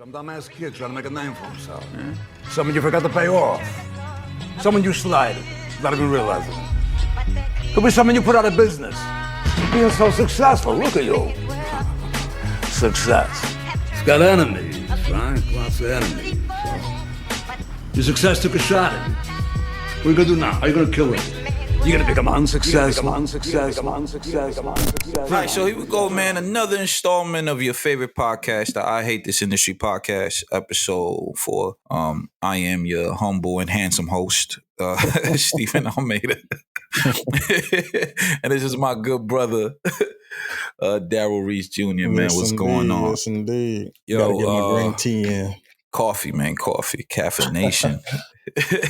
Some dumbass kid trying to make a name for himself. Yeah? Someone you forgot to pay off. Someone you slighted without even realizing it. Could be someone you put out of business. Being so successful, look at you. Success. It's got enemies, right? Lots of enemies. Your success took a shot at you. What are you gonna do now? How are you gonna kill it? You're gonna become unsuccessful. All right, so here we go, man. Another installment of your favorite podcast, the I Hate This Industry podcast, episode 4. I am your humble and handsome host, Stephen Almeida. And this is my good brother, Darrell Reese Jr., man. Yes, what's indeed, going on? Yes, indeed. Yo, gotta get my green tea in. Coffee, man, coffee. Caffeination.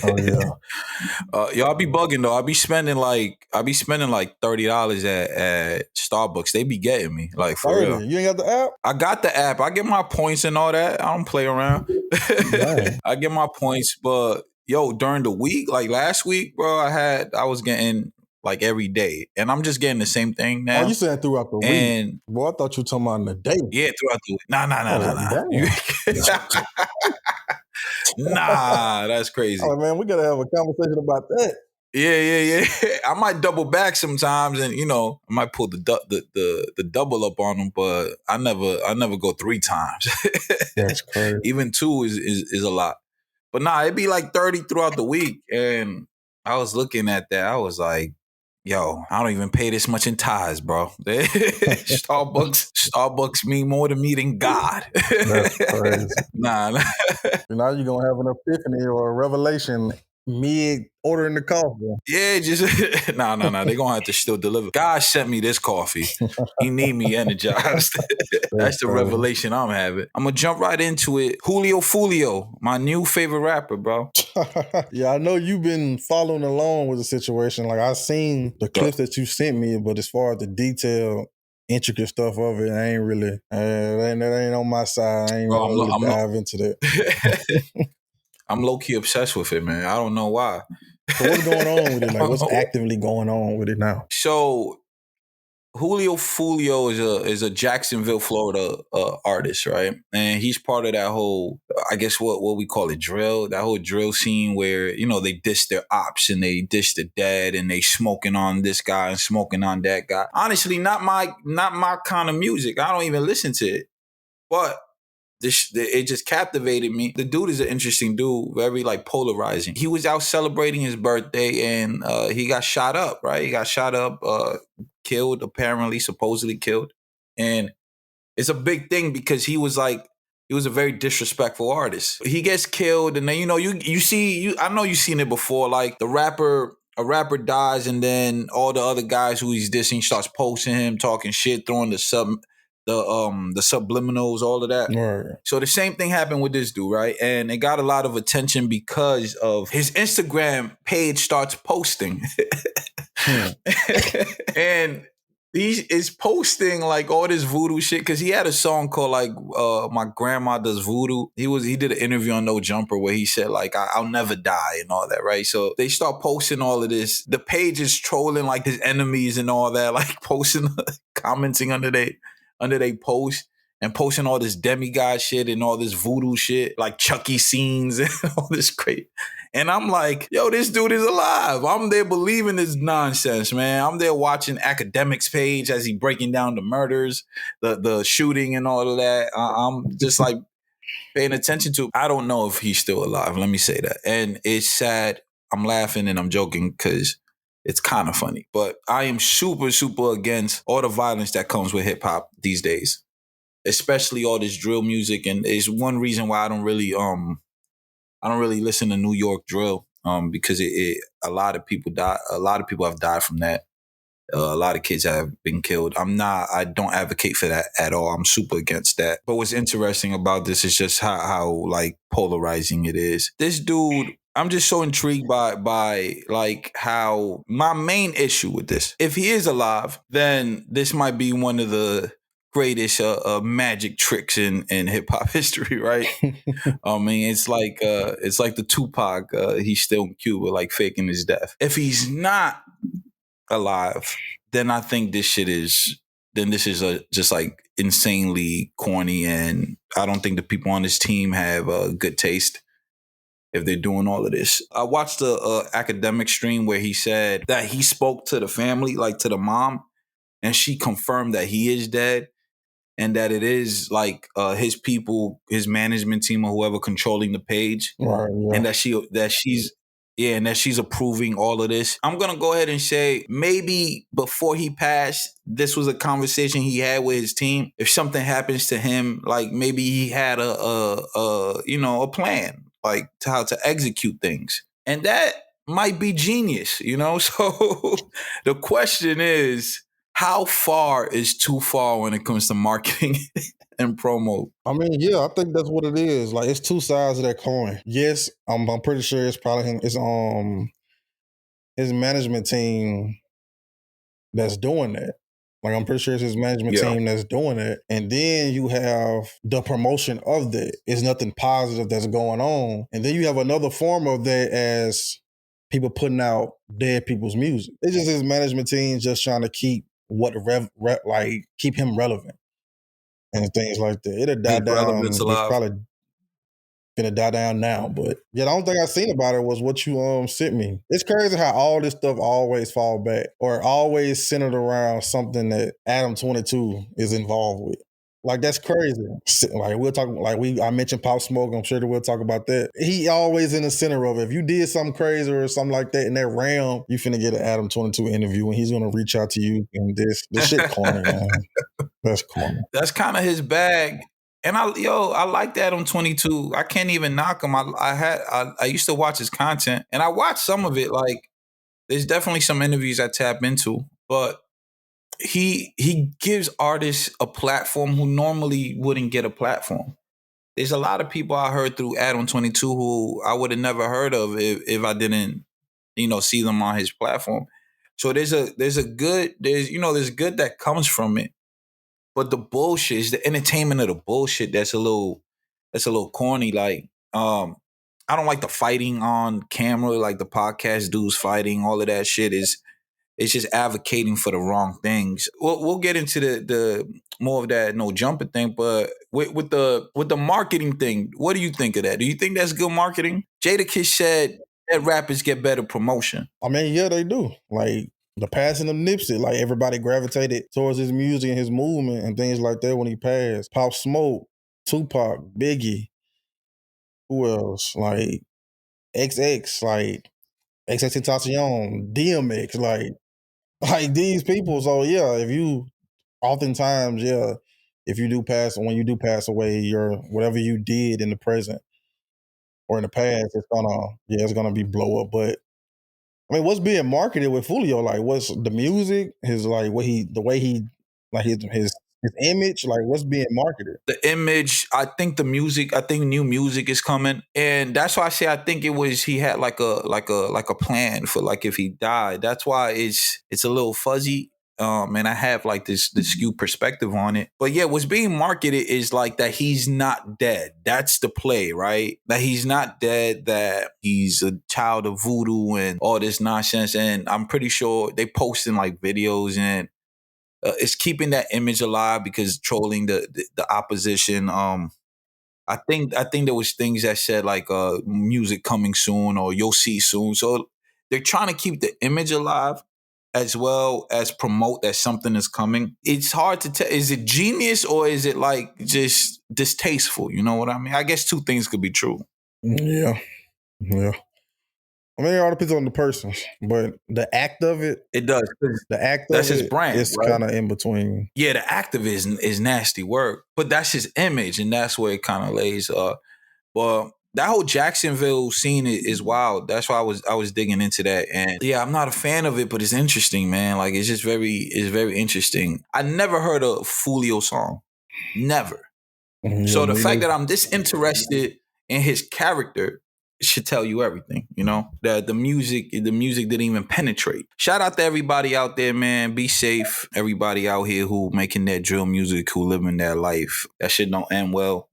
Oh, yeah. Yo, I be bugging though. I be spending like $30 at Starbucks. They be getting me, like, for real. You ain't got the app? I got the app. I get my points and all that. I don't play around. I get my points, but yo, during the week, like last week, bro, I was getting like every day, and I'm just getting the same thing now. Oh, you saying throughout the week? Boy, I thought you were talking about in the day. Yeah, throughout the week. Nah. Nah, that's crazy. Oh man, we gotta have a conversation about that. Yeah. I might double back sometimes, and I might pull the double up on them, but I never go 3 times. That's crazy. Even 2 is a lot. But nah, it'd be like 30 throughout the week, and I was looking at that. I was like, yo, I don't even pay this much in tithes, bro. Starbucks mean more to me than God. That's crazy. Nah. Now you're gonna have an epiphany or a revelation mid ordering the coffee. Yeah, just nah. They're gonna have to still deliver. God sent me this coffee. He need me energized. That's the revelation I'm having. I'm gonna jump right into it. Julio Foolio, my new favorite rapper, bro. Yeah, I know you've been following along with the situation. Like, I seen the clips that you sent me, but as far as the detailed, intricate stuff of it, I ain't really. That ain't on my side. I ain't really dive into that. I'm low-key obsessed with it, man. I don't know why. So what's going on with it? Like, what's actively going on with it now? So Julio Foolio is a Jacksonville, Florida artist, right? And he's part of that whole, I guess what we call it, drill, that whole drill scene where, they diss their ops and they diss the dad and they smoking on this guy and smoking on that guy. Honestly, not my kind of music. I don't even listen to it. But it just captivated me. The dude is an interesting dude, very like polarizing. He was out celebrating his birthday and he got shot up, right? He got shot up, killed, apparently, supposedly killed. And it's a big thing because he was a very disrespectful artist. He gets killed and then, you see, I know you've seen it before, like a rapper dies and then all the other guys who he's dissing starts posting him, talking shit, throwing the subliminals, all of that. Right. So the same thing happened with this dude, right? And it got a lot of attention because of his Instagram page starts posting. And he is posting like all this voodoo shit because he had a song called like My Grandma Does Voodoo. He did an interview on No Jumper where he said like I'll never die and all that, right? So they start posting all of this. The page is trolling like his enemies and all that, like posting, commenting under they post and posting all this demigod shit and all this voodoo shit, like Chucky scenes and all this crap. And I'm like, yo, this dude is alive. I'm there believing this nonsense, man. I'm there watching Academics page as he breaking down the murders, the shooting and all of that. I'm just like paying attention to. I don't know if he's still alive. Let me say that. And it's sad. I'm laughing and I'm joking because it's kind of funny, but I am super, super against all the violence that comes with hip hop these days, especially all this drill music. And it's one reason why I don't really listen to New York drill, because a lot of people die. A lot of people have died from that. A lot of kids have been killed. I don't advocate for that at all. I'm super against that. But what's interesting about this is just how like polarizing it is. This dude, I'm just so intrigued by like how my main issue with this, if he is alive, then this might be one of the greatest magic tricks in hip hop history, right? I mean, it's like the Tupac, he's still in Cuba, like faking his death. If he's not alive, then I think this shit is then this is just like insanely corny, and I don't think the people on this team have a good taste if they're doing all of this. I watched the academic stream where he said that he spoke to the family, like to the mom, and she confirmed that he is dead and that it is like his people, his management team or whoever controlling the page, Right, yeah. and that she's approving all of this. I'm gonna go ahead and say maybe before he passed, this was a conversation he had with his team. If something happens to him, like maybe he had a plan, like to how to execute things, and that might be genius, you know. So the question is, how far is too far when it comes to marketing and promo? I mean, yeah, I think that's what it is. Like, it's two sides of that coin. Yes, I'm pretty sure it's probably him. It's his management team that's doing that. Like, I'm pretty sure it's his management team that's doing it. And then you have the promotion of that. It's nothing positive that's going on. And then you have another form of that as people putting out dead people's music. It's just his management team just trying to keep keep him relevant and things like that. It'll die down. Relevance It's alive. probably gonna die down now. But yeah, the only thing I seen about it was what you sent me. It's crazy how all this stuff always fall back or always centered around something that Adam 22 is involved with. Like, that's crazy. Like, we'll talk. Like, I mentioned Pop Smoke. I'm sure that we'll talk about that. He always in the center of it. If you did something crazy or something like that in that realm, you finna get an Adam 22 interview, and he's gonna reach out to you. And this shit corny, man. That's corny. That's kind of his bag. And I like that on 22. I can't even knock him. I used to watch his content, and I watched some of it. Like, there's definitely some interviews I tap into, but he gives artists a platform who normally wouldn't get a platform. There's a lot of people I heard through Adam 22 who I would have never heard of if I didn't, see them on his platform. So there's good that comes from it. But the bullshit is the entertainment of the bullshit that's a little corny. Like, I don't like the fighting on camera, like the podcast dudes fighting. All of that shit it's just advocating for the wrong things. We'll get into the more of that no jumping thing, but with the marketing thing, what do you think of that? Do you think that's good marketing? Jadakiss said that rappers get better promotion. I mean, yeah, they do. Like, the passing of Nipsey, like, everybody gravitated towards his music and his movement and things like that when he passed. Pop Smoke, Tupac, Biggie, who else? Like, XX, like, XXXTentacion, DMX, like these people. So, yeah, if you do pass, when you do pass away, whatever you did in the present or in the past, it's gonna be blow up. But I mean, what's being marketed with Foolio? Like, what's the music? His like the way he like his image. Like, what's being marketed? The image, I think new music is coming, and that's why I say I think he had like a plan for like if he died. That's why it's a little fuzzy. And I have like this skewed perspective on it. But yeah, what's being marketed is like that he's not dead. That's the play, right? That he's not dead, that he's a child of voodoo and all this nonsense. And I'm pretty sure they posting like videos, and it's keeping that image alive because trolling the opposition. I think there was things that said like music coming soon or you'll see soon. So they're trying to keep the image alive as well as promote that something is coming. It's hard to tell. Is it genius or is it like just distasteful? You know what I mean? I guess two things could be true. Yeah. I mean, it all depends on the person, but the act of it. It does. The act that's of his it brand. It's right? kind of in between. Yeah, the act of it is nasty work, but that's his image, and that's where it kind of lays. Well, that whole Jacksonville scene is wild. That's why I was digging into that, and yeah, I'm not a fan of it, but it's interesting, man. Like it's very interesting. I never heard a Foolio song, never. Yeah, So the fact that I'm this interested in his character should tell you everything, you know? That the music didn't even penetrate. Shout out to everybody out there, man. Be safe. Everybody out here who making that drill music, who living that life. That shit don't end well.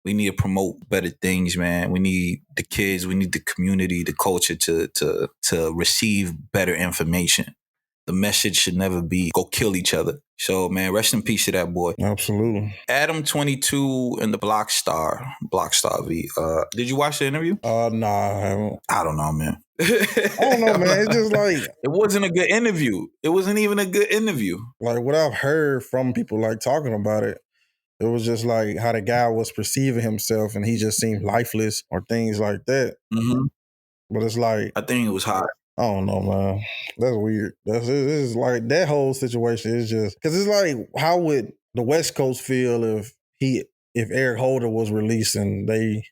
We need to promote better things, man. We need the kids, we need the community, the culture to receive better information. the message should never be go kill each other. So, man, rest in peace to that boy. Absolutely. Adam 22 and the Blockstar V. Did you watch the interview? Nah, I haven't. I don't know, man. I don't know, man. It's just like it wasn't a good interview. It wasn't even a good interview. Like what I've heard from people like talking about it, it was just like how the guy was perceiving himself, and he just seemed lifeless or things like that. Mm-hmm. But it's like I think it was hot. I don't know, man. That's weird. This is like that whole situation is just because it's like how would the West Coast feel if Eric Holder was released and they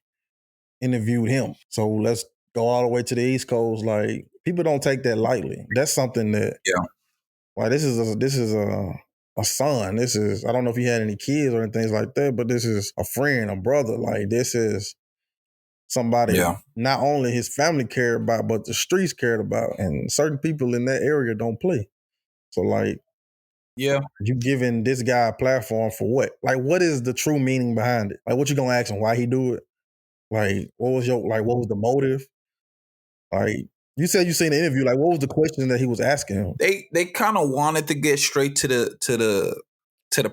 interviewed him? So let's go all the way to the East Coast. Like people don't take that lightly. That's something that like this is a son. This is I don't know if he had any kids or anything like that, but this is a friend, a brother. Like this is somebody not only his family cared about, but the streets cared about. And certain people in that area don't play. So like, you giving this guy a platform for what? Like, what is the true meaning behind it? Like, what you gonna ask him? Why he do it? Like, what was the motive? Like, you said you seen the interview. Like, what was the question that he was asking him? They kind of wanted to get straight to the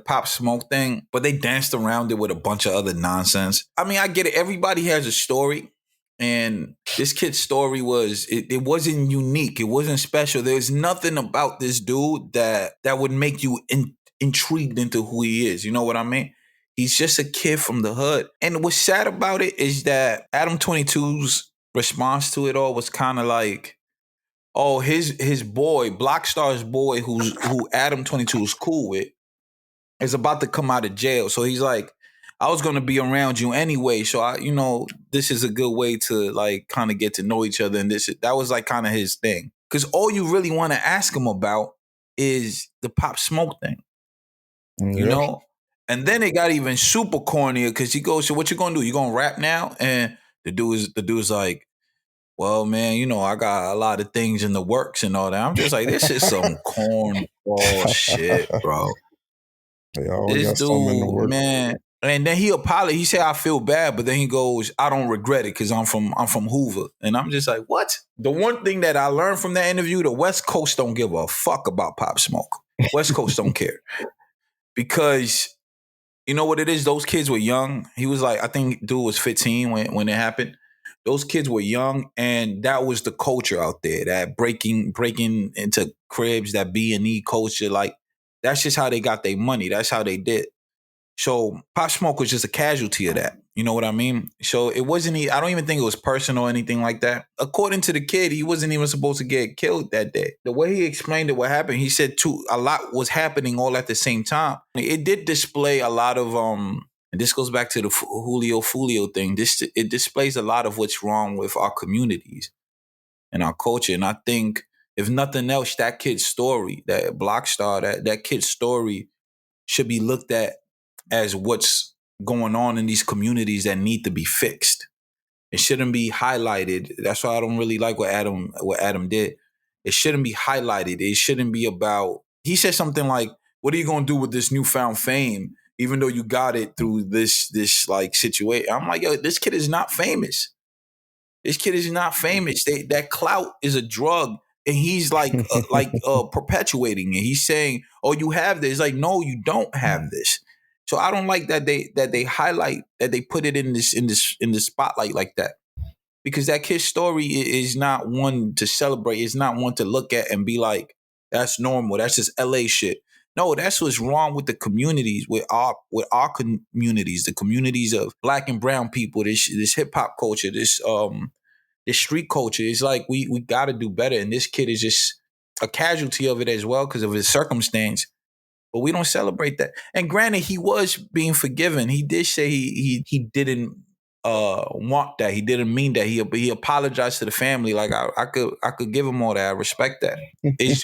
Pop Smoke thing, but they danced around it with a bunch of other nonsense. I mean, I get it. Everybody has a story, and this kid's story it wasn't unique. It wasn't special. There's nothing about this dude that would make you intrigued into who he is. You know what I mean? He's just a kid from the hood. And what's sad about it is that Adam 22's response to it all was kind of like, oh, his boy, Blockstar's boy, who Adam 22 is cool with, is about to come out of jail. So he's like, I was gonna be around you anyway. So this is a good way to like kind of get to know each other. And that was like kind of his thing. Because all you really want to ask him about is the Pop Smoke thing. You know? And then it got even super cornier because he goes, so what you gonna do? You gonna rap now? And the dude's like, well, man, I got a lot of things in the works and all that. I'm just like, this is some cornball shit, bro. This dude, man. And then he said, I feel bad, but then he goes, I don't regret it because I'm from Hoover. And I'm just like, what? The one thing that I learned from that interview, the West Coast don't give a fuck about Pop Smoke. West Coast don't care. Because you know what it is? Those kids were young. He was like, I think dude was 15 when it happened. Those kids were young, and that was the culture out there, that breaking into cribs, that B&E culture. Like, that's just how they got their money. That's how they did. So Pop Smoke was just a casualty of that. You know what I mean? So it wasn't, I don't even think it was personal or anything like that. According to the kid, he wasn't even supposed to get killed that day. The way he explained it, what happened, he said a lot was happening all at the same time. It did display a lot of, and this goes back to the Julio Foolio thing. It displays a lot of what's wrong with our communities and our culture. And I think, if nothing else, that kid's story, that Blockstar, that kid's story should be looked at as what's going on in these communities that need to be fixed. It shouldn't be highlighted. That's why I don't really like what Adam did. It shouldn't be highlighted. It shouldn't be about, he said something like, what are you going to do with this newfound fame, even though you got it through this like situation? I'm like, yo, this kid is not famous. This kid is not famous. That clout is a drug. And he's like perpetuating it. He's saying, oh, you have this. Like, no, you don't have this. So I don't like that they highlight, that they put it in the spotlight like that, because that kid's story is not one to celebrate. It's not one to look at and be like, that's normal. That's just LA shit. No, that's what's wrong with the communities, with our communities, the communities of Black and brown people. This hip hop culture, this street culture. It's like we got to do better, and this kid is just a casualty of it as well because of his circumstance. But we don't celebrate that. And granted, he was being forgiven. He did say he didn't want that. He didn't mean that. He apologized to the family. Like I could give him all that. I respect that.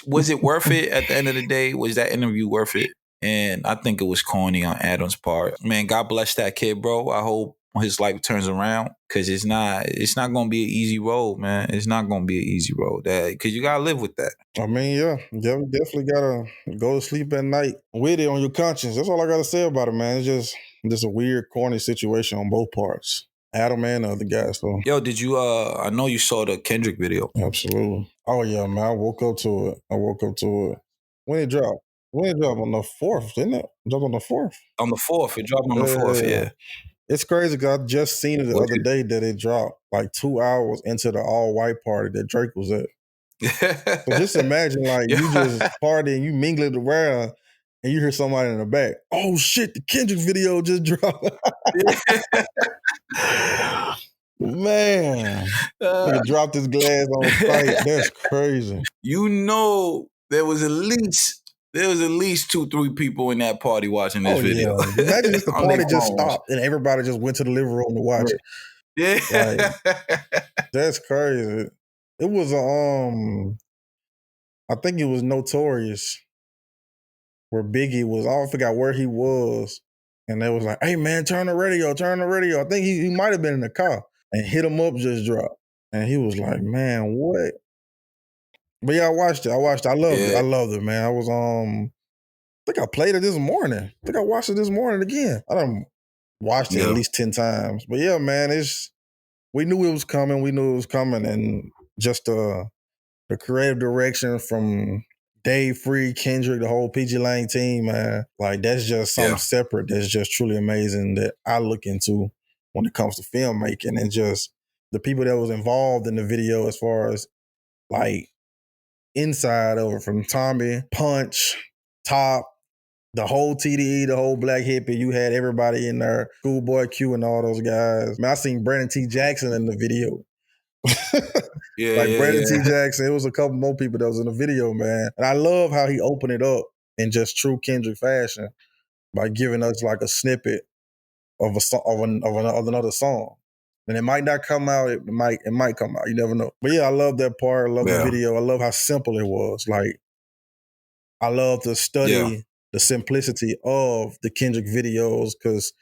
Was it worth it at the end of the day? Was that interview worth it? And I think it was corny on Adam's part. Man, God bless that kid, bro. I hope his life turns around, because it's not going to be an easy road, man. It's not going to be an easy road, because you got to live with that. I mean, yeah, you definitely got to go to sleep at night with it on your conscience. That's all I got to say about it, man. It's just a weird, corny situation on both parts. Adam and the other guys. So Yo, did you? I know you saw the Kendrick video. absolutely. Oh yeah, man. I woke up to it. When it dropped? When it dropped on the 4th, didn't it? It dropped on the 4th. On the 4th, it dropped on the 4th. Yeah. It's crazy because I just seen it the other day that it dropped like 2 hours into the all white party that Drake was at. So just imagine like you just partying, you mingling around, and you hear somebody in the back. Oh shit, the Kendrick video just dropped. Man, nigga dropped his glass on site. That's crazy. You know, there was at least 2-3 people in that party watching this video. Yeah. Imagine if the party just stopped and everybody just went to the living room to watch it. Yeah, like, that's crazy. It was I think it was Notorious where Biggie was. I forgot where he was, and they was like, "Hey man, turn the radio." I think he might have been in the car, and Hit 'Em Up just dropped, and he was like, "Man, what?" But yeah, I watched it. I loved it, man. I was I think I played it this morning. I think I watched it this morning again. I done watched it at least 10 times. But yeah, man, we knew it was coming. And just the creative direction from Dave Free, Kendrick, the whole PG Lane team, man. Like that's just something separate. That's just truly amazing that I look into when it comes to filmmaking and just the people that was involved in the video as far as like inside of it, from Tommy, Punch, Top, the whole TDE, the whole Black Hippie. You had everybody in there, Schoolboy Q and all those guys. Man, I seen Brandon T. Jackson in the video. Brandon T. Jackson. It was a couple more people that was in the video, man. And I love how he opened it up in just true Kendrick fashion by giving us like a snippet of another song. And it might not come out. It might come out. You never know. But yeah, I love that part. I love the video. I love how simple it was. Like, I love to study the simplicity of the Kendrick videos because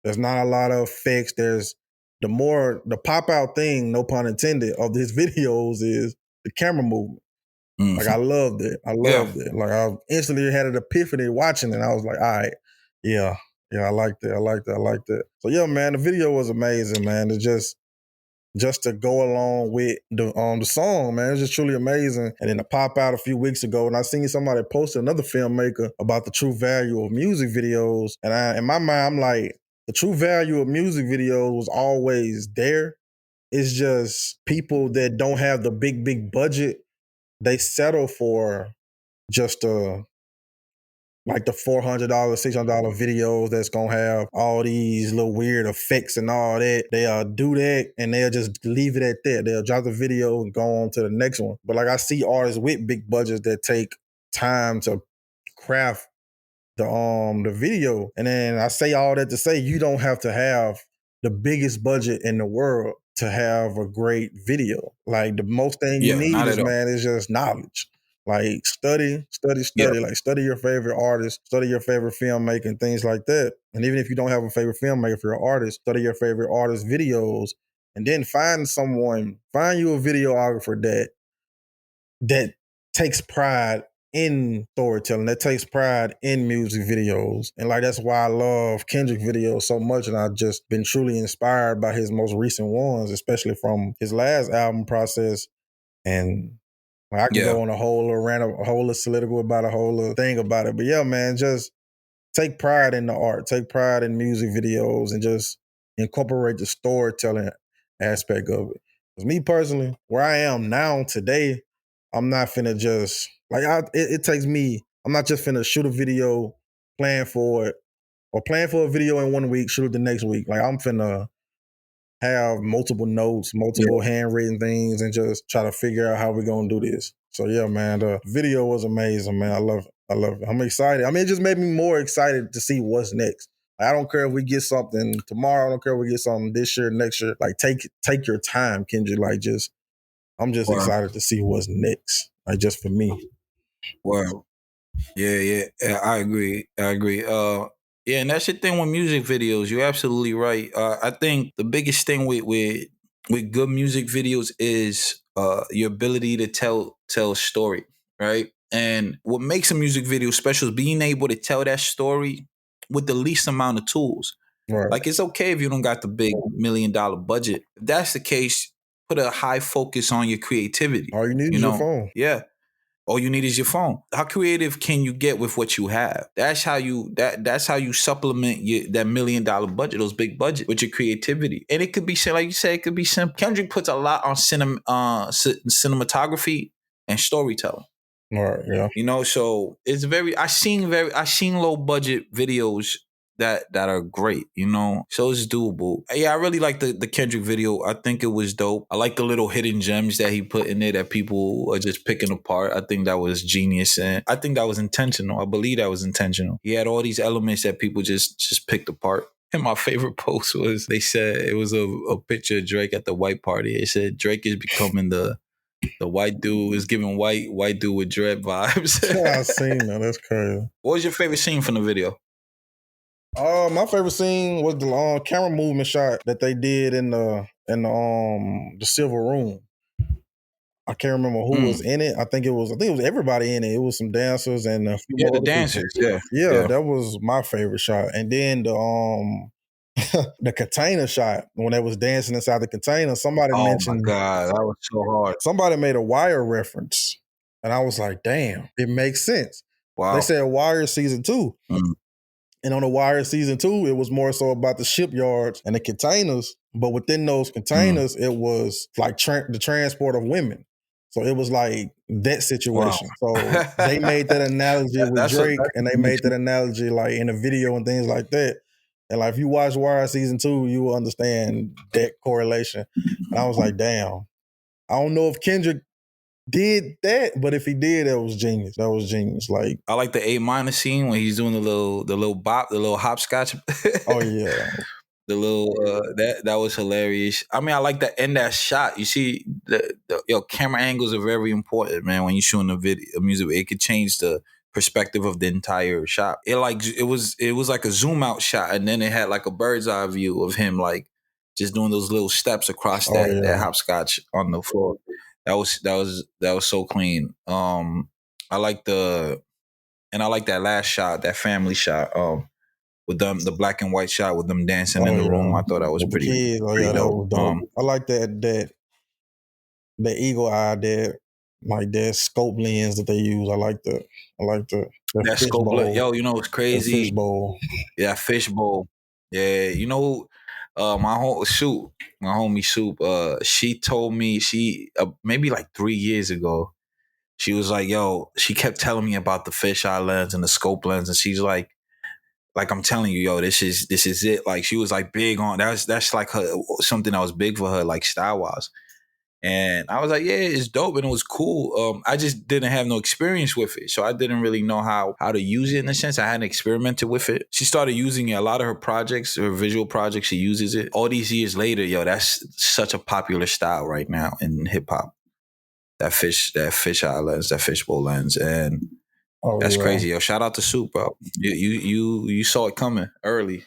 there's not a lot of effects. There's the pop out thing, no pun intended, of his videos is the camera movement. Mm-hmm. Like I loved it. it. Like I instantly had an epiphany watching it. I was like, all right, yeah, I like that. So yeah, man, the video was amazing, man. It just to go along with the song, man. It's just truly amazing. And then to pop out a few weeks ago, and I seen somebody posted, another filmmaker, about the true value of music videos. And in my mind, I'm like, the true value of music videos was always there. It's just people that don't have the big budget, they settle for just like the $400, $600 videos that's gonna have all these little weird effects and all that. They'll do that and they'll just leave it at that. They'll drop the video and go on to the next one. But like I see artists with big budgets that take time to craft the video. And then I say all that to say you don't have to have the biggest budget in the world to have a great video. Like the most thing you need is just knowledge. Like study. Like study your favorite artist, study your favorite filmmaker and things like that. And even if you don't have a favorite filmmaker for your artist, study your favorite artist videos, and then find you a videographer that takes pride in storytelling, that takes pride in music videos. And like that's why I love Kendrick videos so much, and I've just been truly inspired by his most recent ones, especially from his last album Process. And I can go on a whole rant, a whole soliloquy about a whole thing about it. But yeah, man, just take pride in the art, take pride in music videos, and just incorporate the storytelling aspect of it. Because me personally, where I am now today, I'm not finna just, it takes me, I'm not just finna shoot a video, plan for it, or plan for a video in 1 week, shoot it the next week. Like I'm finna have multiple notes, multiple handwritten things, and just try to figure out how we're gonna do this. So yeah, man, the video was amazing, man. I love it. I'm excited. I mean, it just made me more excited to see what's next. I don't care if we get something tomorrow. I don't care if we get something this year, next year. Like take your time, Kendrick. Like I'm just excited to see what's next. Like just for me. Wow. Yeah, I agree. Yeah, and that's the thing with music videos. You're absolutely right. I think the biggest thing with good music videos is your ability to tell a story, right? And what makes a music video special is being able to tell that story with the least amount of tools. Right. Like, it's okay if you don't got the big $1 million budget. If that's the case, put a high focus on your creativity. All you need is your phone. Yeah. All you need is your phone. How creative can you get with what you have? That's how you supplement that $1 million budget, those big budget, with your creativity. And it could be, like you say, it could be simple. Kendrick puts a lot on cinematography and storytelling. Right. Yeah. So it's I seen low budget videos that are great, so it's doable. Yeah, I really like the Kendrick video. I think it was dope. I like the little hidden gems that he put in there that people are just picking apart. I think that was genius, and I think that was intentional. I believe that was intentional. He had all these elements that people just picked apart. And my favorite post was, they said, it was a picture of Drake at the white party. It said Drake is becoming the white dude, is giving white dude with dread vibes. I seen that. That's crazy. What was your favorite scene from the video? My favorite scene was the camera movement shot that they did in the Silver Room. I can't remember who was in it. I think it was everybody in it. It was some dancers and a few more the other dancers. people. Yeah, that was my favorite shot. And then the the container shot, when they was dancing inside the container, somebody mentioned, oh my God, that was so hard. Somebody made a Wire reference, and I was like, damn, it makes sense. Wow. They said Wire season 2. And on the Wire season 2, it was more so about the shipyards and the containers. But within those containers, it was like the transport of women. So it was like that situation. Wow. So they made that analogy with Drake, and they made that analogy like in a video and things like that. And like if you watch Wire season 2, you will understand that correlation. And I was like, damn. I don't know if Kendrick did that, but if he did, that was genius. That was genius. Like, I like the A- scene when he's doing the little bop, the little hopscotch. oh yeah. The little that was hilarious. I mean, I like that in that shot. You see, the camera angles are very important, man. When you're shooting a music, it could change the perspective of the entire shot. It was like a zoom out shot, and then it had like a bird's eye view of him, like just doing those little steps across that hopscotch on the floor. That was so clean. I like that last shot, that family shot. With them, the black and white shot with them dancing in the room. I thought that was pretty dope. That was dope. I like that eagle eye, that scope lens that they use. I like the that scope bowl. Yo, it's crazy. Fish bowl. Yeah, fish bowl. Yeah, my homie Soup. She told me maybe like 3 years ago. She was like, yo, she kept telling me about the fish eye lens and the scope lens, and she's like I'm telling you, yo, this is it. Like, she was like big on that's like something that was big for her, like style wise. And I was like, yeah, it's dope and it was cool. I just didn't have no experience with it, so I didn't really know how to use it in a sense. I hadn't experimented with it. She started using it. A lot of her projects, her visual projects, she uses it. All these years later, yo, that's such a popular style right now in hip hop. That fish eye lens, that fishbowl lens, and that's crazy, yo. Shout out to Soup, bro. You saw it coming early.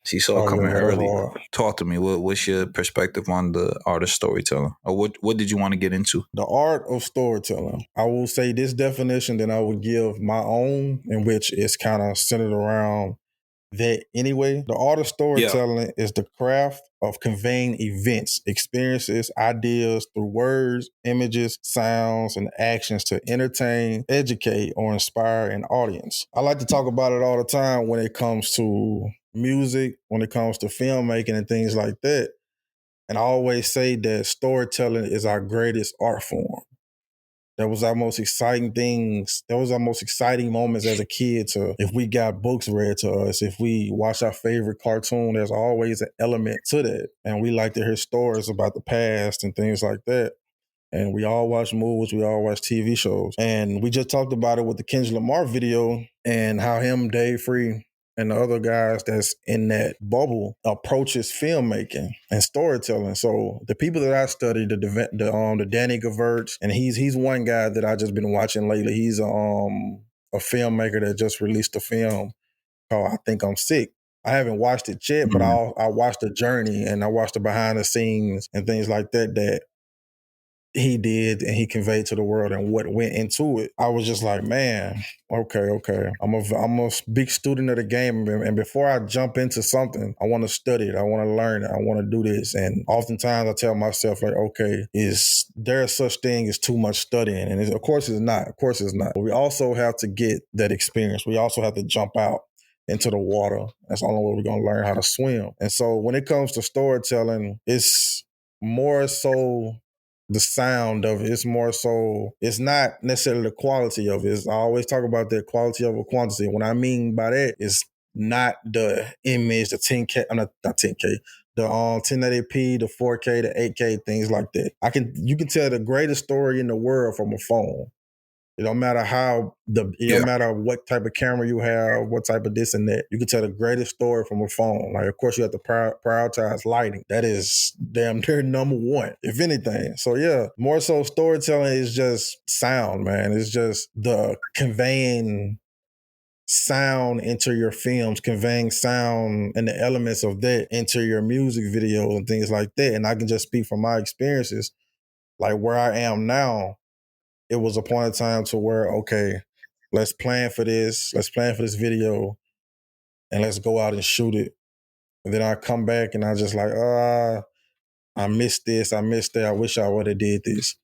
She saw it coming early. Talk to me. What's your perspective on the art of storytelling? Or what did you want to get into? The art of storytelling. I will say this definition that I would give my own, in which is kind of centered around that anyway. The art of storytelling is the craft of conveying events, experiences, ideas through words, images, sounds, and actions to entertain, educate, or inspire an audience. I like to talk about it all the time when it comes to music, when it comes to filmmaking and things like that. And I always say that storytelling is our greatest art form. That was our most exciting things. That was our most exciting moments as a kid. If we got books read to us, if we watch our favorite cartoon, there's always an element to that. And we like to hear stories about the past and things like that. And we all watch movies, we all watch TV shows. And we just talked about it with the Kendrick Lamar video and how him, Dave Free, and the other guys that's in that bubble approaches filmmaking and storytelling. So the people that I study, the Danny Gaverts, and he's one guy that I just been watching lately. He's a filmmaker that just released a film called I Think I'm Sick. I haven't watched it yet, but I watched the journey and I watched the behind the scenes and things like that he did and he conveyed to the world and what went into it, I was just like, man, okay. I'm a big student of the game, and before I jump into something, I want to study it, I want to learn it, I want to do this. And oftentimes I tell myself like, okay, is there such thing as too much studying? And of course it's not. But we also have to get that experience. We also have to jump out into the water. That's the only way we're gonna learn how to swim. And so when it comes to storytelling, it's more so the sound of it. It's more so, it's not necessarily the quality of it. I always talk about the quality over quantity. What I mean by that is not the image, the 10K, not 10K, the 1080p, the 4K, the 8K, things like that. You can tell the greatest story in the world from a phone. It don't matter don't matter what type of camera you have, what type of this and that. You can tell the greatest story from a phone. Like, of course, you have to prioritize lighting. That is damn near number one, if anything. So yeah, more so storytelling is just sound, man. It's just the conveying sound into your films, conveying sound and the elements of that into your music videos and things like that. And I can just speak from my experiences, like where I am now. It was a point of time to where, okay, let's plan for this video, and let's go out and shoot it. And then I come back and I just like, I missed this, I missed that, I wish I would have did this.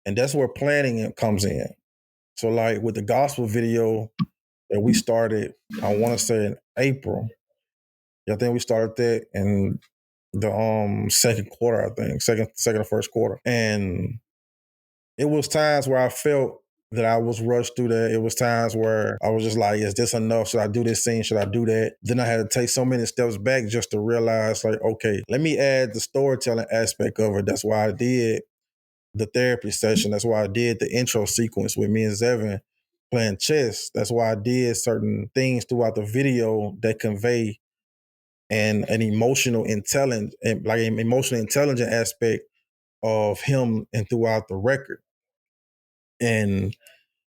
And that's where planning comes in. So like with the gospel video that we started, I want to say in April. I think we started that in the second quarter, I think, second or first quarter. And it was times where I felt that I was rushed through that. It was times where I was just like, is this enough? Should I do this scene? Should I do that? Then I had to take so many steps back just to realize like, okay, let me add the storytelling aspect of it. That's why I did the therapy session. That's why I did the intro sequence with me and Zevin playing chess. That's why I did certain things throughout the video that convey an emotional intelligent, like an emotionally intelligent aspect of him and throughout the record. And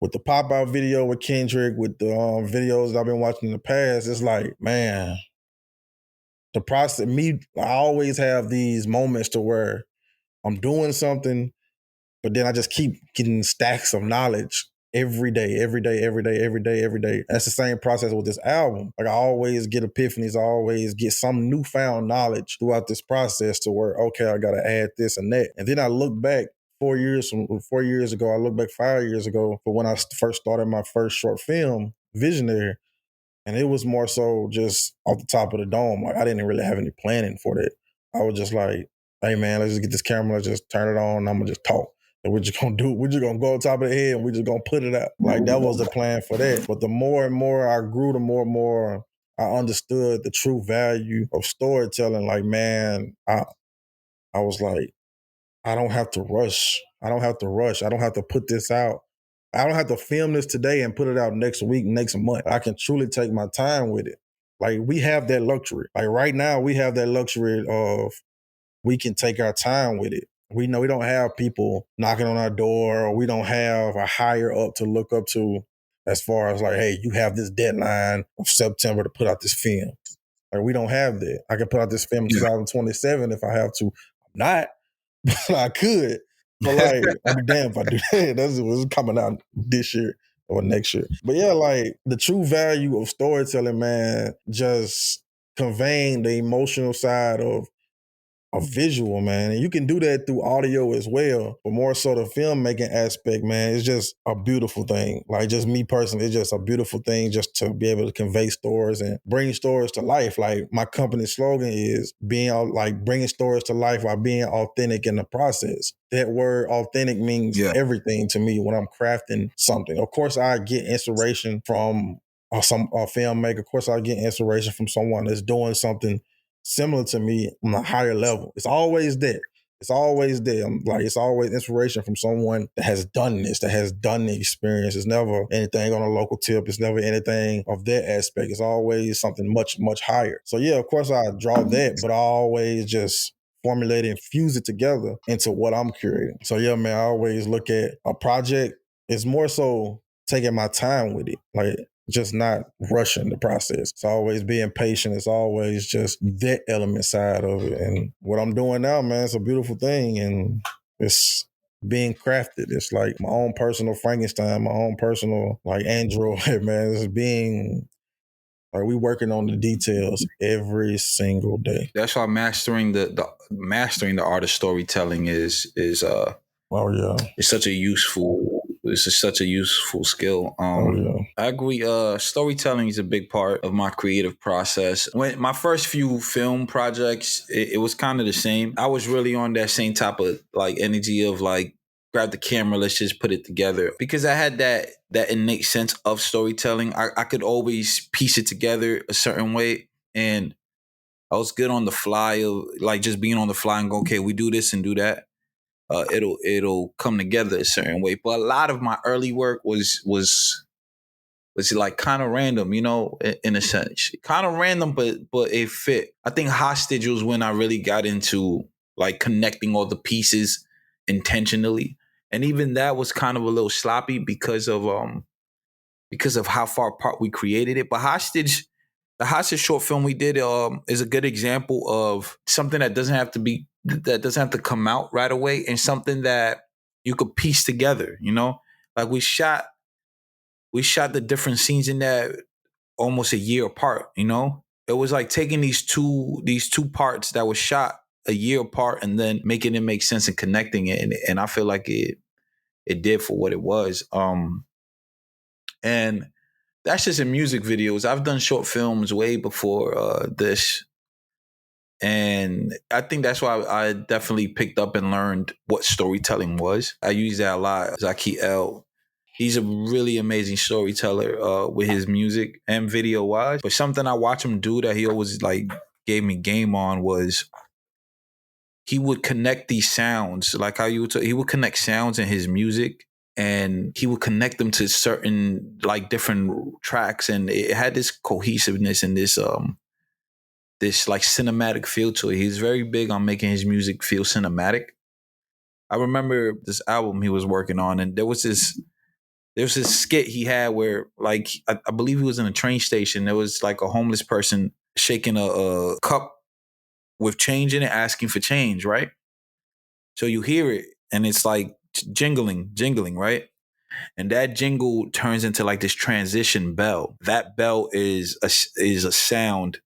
with the pop out video with Kendrick, with the videos that I've been watching in the past, it's like, man, the process, I always have these moments to where I'm doing something, but then I just keep getting stacks of knowledge every day. That's the same process with this album. Like I always get epiphanies, I always get some newfound knowledge throughout this process to where, okay, I got to add this and that. And then I look back 4 years ago, I look back 5 years ago for when I first started my first short film, Visionary. And it was more so just off the top of the dome. Like I didn't really have any planning for that. I was just like, hey man, let's just get this camera, let's just turn it on, and I'm gonna just talk. And we're just gonna go on top of the head and we're just gonna put it out. Like that was the plan for that. But the more and more I grew, the more and more I understood the true value of storytelling. Like, man, I was like, I don't have to rush. I don't have to put this out. I don't have to film this today and put it out next week, next month. I can truly take my time with it. Like we have that luxury. Like right now, we have that luxury of we can take our time with it. We know we don't have people knocking on our door, or we don't have a higher up to look up to as far as like, hey, you have this deadline of September to put out this film. Like we don't have that. I can put out this film in 2027 if I have to. I'm not, but I could. But like, I'd be damned if I do that. That's what's coming out this year or next year. But yeah, like the true value of storytelling, man, just conveying the emotional side of a visual, man. And you can do that through audio as well. But more so the filmmaking aspect, man, it's just a beautiful thing. Like just me personally, it's just a beautiful thing just to be able to convey stories and bring stories to life. Like my company's slogan is bringing stories to life while being authentic in the process. That word authentic means everything to me when I'm crafting something. Of course, I get inspiration from a filmmaker. Of course, I get inspiration from someone that's doing something similar to me on a higher level. It's always there. It's always there. It's always inspiration from someone that has done this, that has done the experience. It's never anything on a local tip. It's never anything of that aspect. It's always something much, much higher. So yeah, of course I draw that, but I always just formulate and fuse it together into what I'm creating. So yeah, man, I always look at a project. It's more so taking my time with it. Like just not rushing the process. It's always being patient. It's always just that element side of it. And what I'm doing now, man, it's a beautiful thing. And it's being crafted. It's like my own personal Frankenstein, my own personal like android, man. It's being like we working on the details every single day. That's why mastering the art of storytelling is Oh yeah. It's such a useful. This is such a useful skill. Oh yeah. I agree. Storytelling is a big part of my creative process. When my first few film projects, it was kind of the same. I was really on that same type of like energy of like grab the camera, let's just put it together, because I had that innate sense of storytelling. I could always piece it together a certain way, and I was good on the fly of like just being on the fly and go, okay, we do this and do that. It'll come together a certain way. But a lot of my early work was like kind of random, you know, in a sense, kind of random, but it fit. I think Hostage was when I really got into like connecting all the pieces intentionally, and even that was kind of a little sloppy because of how far apart we created it. But the Hostage short film we did is a good example of something that doesn't have to come out right away, and something that you could piece together, you know? Like we shot the different scenes in that almost a year apart, you know? It was like taking these two parts that were shot a year apart and then making it make sense and connecting it. And I feel like it did for what it was. And that's just in music videos. I've done short films way before this. And I think that's why I definitely picked up and learned what storytelling was. I use that a lot. Zaki L, he's a really amazing storyteller with his music and video wise. But something I watch him do that he always like gave me game on was he would connect these sounds, like how he would connect sounds in his music, and he would connect them to certain like different tracks, and it had this cohesiveness and this like cinematic feel to it. He's very big on making his music feel cinematic. I remember this album he was working on, and there was this skit he had where like I believe he was in a train station. There was like a homeless person shaking a cup with change in it, asking for change, right? So you hear it and it's like jingling, right? And that jingle turns into like this transition bell. That bell is a sound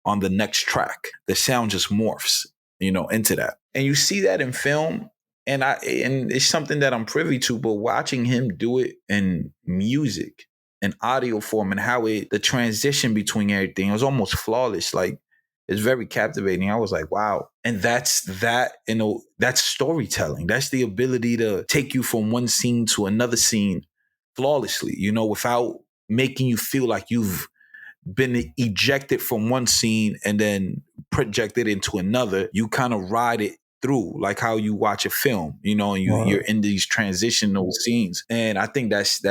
on the next track. The sound just morphs, you know, into that. And you see that in film, and it's something that I'm privy to, but watching him do it in music and audio form and how the transition between everything was almost flawless. Like it's very captivating. I was like, wow. And that's storytelling. That's the ability to take you from one scene to another scene flawlessly, you know, without making you feel like you've been ejected from one scene and then projected into another. You kind of ride it through like how you watch a film, you know, and you're in these transitional scenes. And I think that's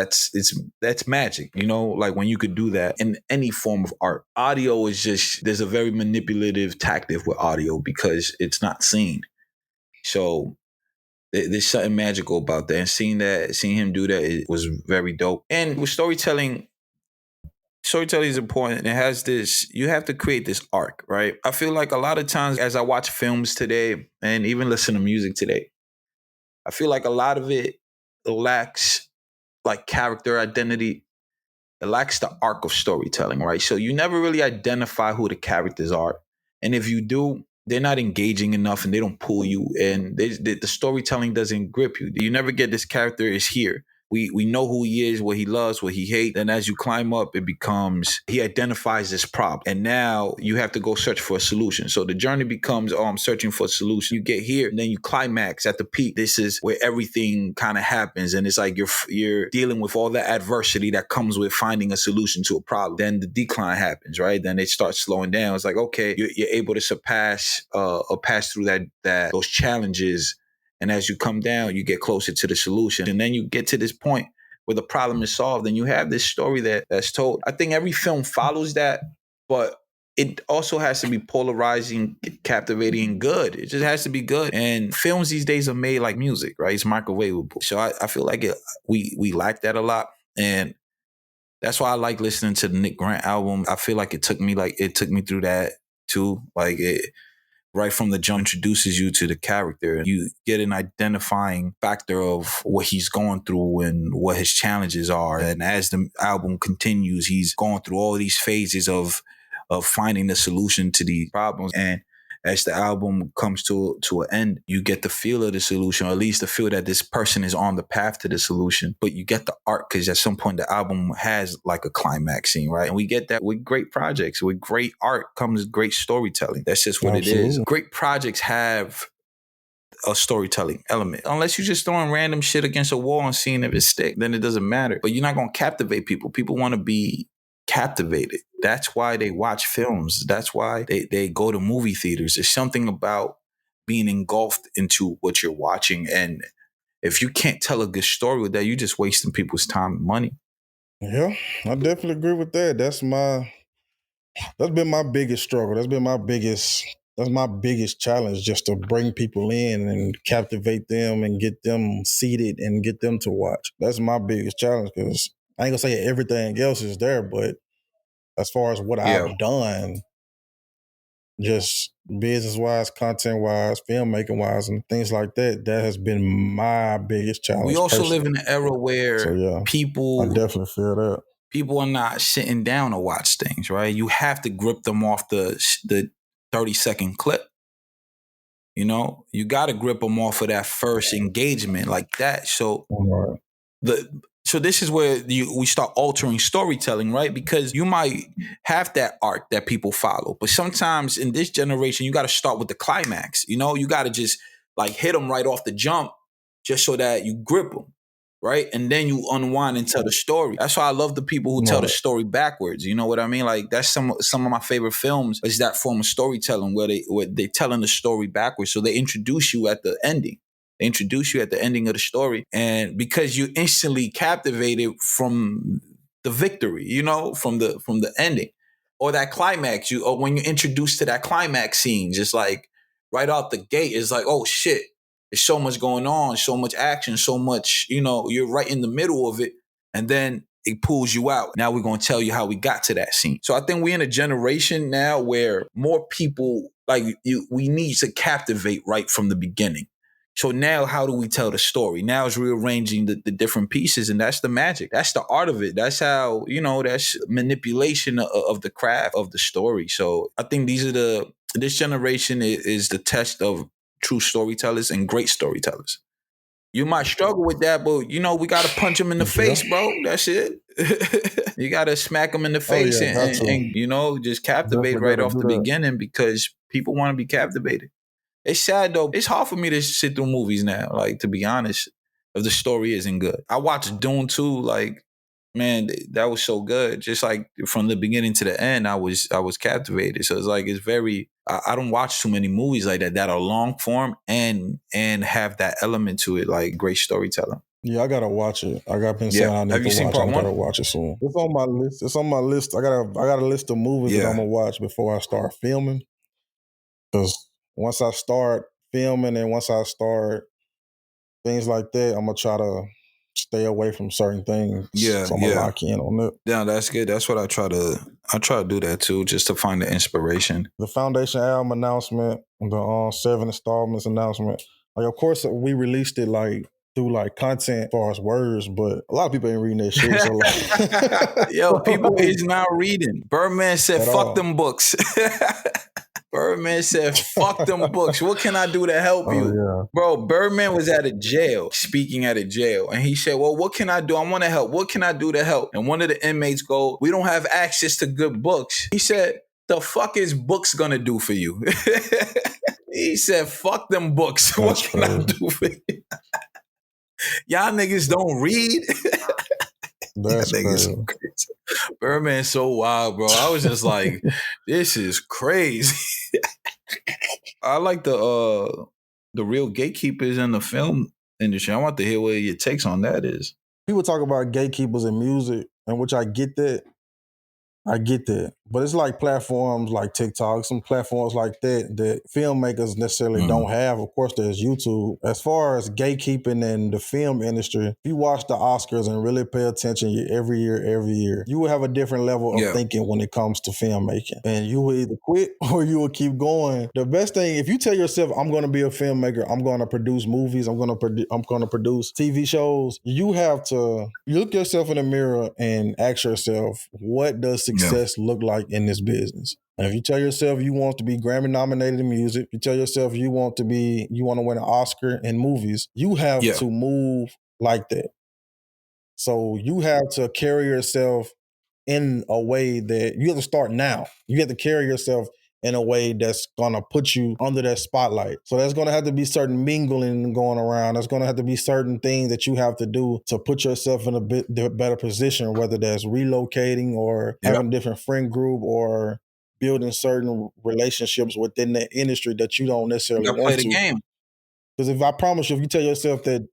magic, you know, like when you could do that in any form of art. Audio is just, there's a very manipulative tactic with audio because it's not seen. So there's something magical about that. And seeing him do that, it was very dope. And with storytelling is important. It has this, you have to create this arc, right? I feel like a lot of times as I watch films today and even listen to music today, I feel like a lot of it lacks like character identity. It lacks the arc of storytelling, right? So you never really identify who the characters are. And if you do, they're not engaging enough and they don't pull you. And the storytelling doesn't grip you. You never get this character is here. We know who he is, what he loves, what he hates. And as you climb up, it becomes, he identifies this problem. And now you have to go search for a solution. So the journey becomes, I'm searching for a solution. You get here and then you climax at the peak. This is where everything kind of happens. And it's like you're dealing with all the adversity that comes with finding a solution to a problem. Then the decline happens, right? Then it starts slowing down. It's like, okay, you're able to surpass or pass through those challenges. And as you come down, you get closer to the solution. And then you get to this point where the problem is solved and you have this story that's told. I think every film follows that, but it also has to be polarizing, captivating, good. It just has to be good. And films these days are made like music, right? It's microwavable. So I feel like we lack that a lot. And that's why I like listening to the Nick Grant album. I feel like it took me through that too. Like right from the jump introduces you to the character. You get an identifying factor of what he's going through and what his challenges are. And as the album continues, he's going through all these phases of finding the solution to these problems. And as the album comes to an end, you get the feel of the solution, or at least the feel that this person is on the path to the solution. But you get the art, because at some point the album has like a climax scene, right? And we get that with great projects. With great art comes great storytelling. That's just what it is. Great projects have a storytelling element. Unless you're just throwing random shit against a wall and seeing if it stick, then it doesn't matter. But you're not going to captivate people. People want to be captivated. That's why they watch films. That's why they go to movie theaters. There's something about being engulfed into what you're watching. And if you can't tell a good story with that, you're just wasting people's time and money. Yeah, I definitely agree with that. That's been my biggest struggle. That's my biggest challenge, just to bring people in and captivate them and get them seated and get them to watch. That's my biggest challenge, because I ain't gonna say everything else is there, but as far as what I've done, just business-wise, content-wise, filmmaking wise, and things like that, that has been my biggest challenge. We also live in an era where people, I definitely feel that. People are not sitting down to watch things, right? You have to grip them off the 30-second clip. You know, you got to grip them off of that first engagement like that. So So this is where we start altering storytelling, right? Because you might have that arc that people follow, but sometimes in this generation, you got to start with the climax. You know, you got to just like hit them right off the jump, just so that you grip them, right? And then you unwind and tell the story. That's why I love the people who tell the story backwards. You know what I mean? Like that's some of my favorite films is that form of storytelling where they telling the story backwards. So they introduce you at the ending. They introduce you at the ending of the story. And because you instantly captivated from the victory, you know, from the ending or that climax, or when you're introduced to that climax scene, just like right out the gate, it's like, oh shit, there's so much going on, so much action, so much, you know, you're right in the middle of it. And then it pulls you out. Now we're going to tell you how we got to that scene. So I think we're in a generation now where more people we need to captivate right from the beginning. So now how do we tell the story? Now it's rearranging the different pieces, and that's the magic. That's the art of it. That's how, you know, that's manipulation of the craft of the story. So I think this generation is the test of true storytellers and great storytellers. You might struggle with that, but, you know, we got to punch them in the face, bro. That's it. You got to smack them in the face and, you know, just captivate right off the beginning, because people want to be captivated. It's sad though. It's hard for me to sit through movies now, like, to be honest, if the story isn't good. I watched Dune 2, like, man, that was so good. Just like from the beginning to the end, I was captivated. So it's like, I don't watch too many movies like that are long form and have that element to it, like great storytelling. Yeah, I gotta watch it. Been saying I need Have you to seen watch part it. I one? gotta watch it soon. It's on my list. I got a list of movies that I'm gonna watch before I start filming. Because once I start filming and once I start things like that, I'm gonna try to stay away from certain things. So I'm gonna lock in on it. Yeah, that's good. That's what I try to do that too, just to find the inspiration. The Foundation album announcement, the 7 installments announcement. Like, of course, we released it like through like content as far as words, but a lot of people ain't reading that shit. So like, yo, people is not reading. Birdman said, "Fuck them books." Birdman said, "Fuck them books. What can I do to help you?" Yeah. Bro, Birdman was at a jail, speaking at a jail. And he said, well, what can I do? I want to help. What can I do to help? And one of the inmates go, we don't have access to good books. He said, the fuck is books going to do for you? He said, fuck them books. That's what can I do for you? Y'all niggas don't read? That's crazy. So crazy. Birdman's so wild, bro. I was just like, this is crazy. I like the real gatekeepers in the film industry. I want to hear what your takes on that is. People talk about gatekeepers in music, and which I get that. But it's like platforms like TikTok, some platforms like that filmmakers necessarily don't have. Of course, there's YouTube. As far as gatekeeping in the film industry, if you watch the Oscars and really pay attention every year, you will have a different level of thinking when it comes to filmmaking. And you will either quit or you will keep going. The best thing, if you tell yourself, I'm going to be a filmmaker, I'm going to produce movies, I'm going to produce TV shows, you have to look yourself in the mirror and ask yourself, what does success look like in this business? And if you tell yourself you want to be Grammy nominated in music, if you tell yourself you want to win an Oscar in movies, you have to move like that. So you have to carry yourself in a way that you have to start now. You have to carry yourself in a way that's gonna put you under that spotlight. So there's gonna have to be certain mingling going around. There's gonna have to be certain things that you have to do to put yourself in a bit better position, whether that's relocating or having a different friend group or building certain relationships within the industry that you don't necessarily want play to. the game. Because if you tell yourself that,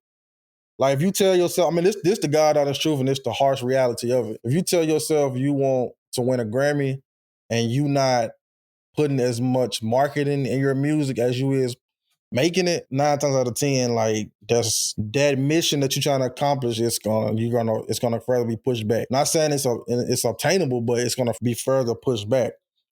like if you tell yourself, I mean, this the God honest truth and it's the harsh reality of it. If you tell yourself you want to win a Grammy and you not putting as much marketing in your music as you is making it, 9 times out of 10, like that's that mission that you're trying to accomplish, it's gonna further be pushed back. Not saying it's obtainable, but it's gonna be further pushed back.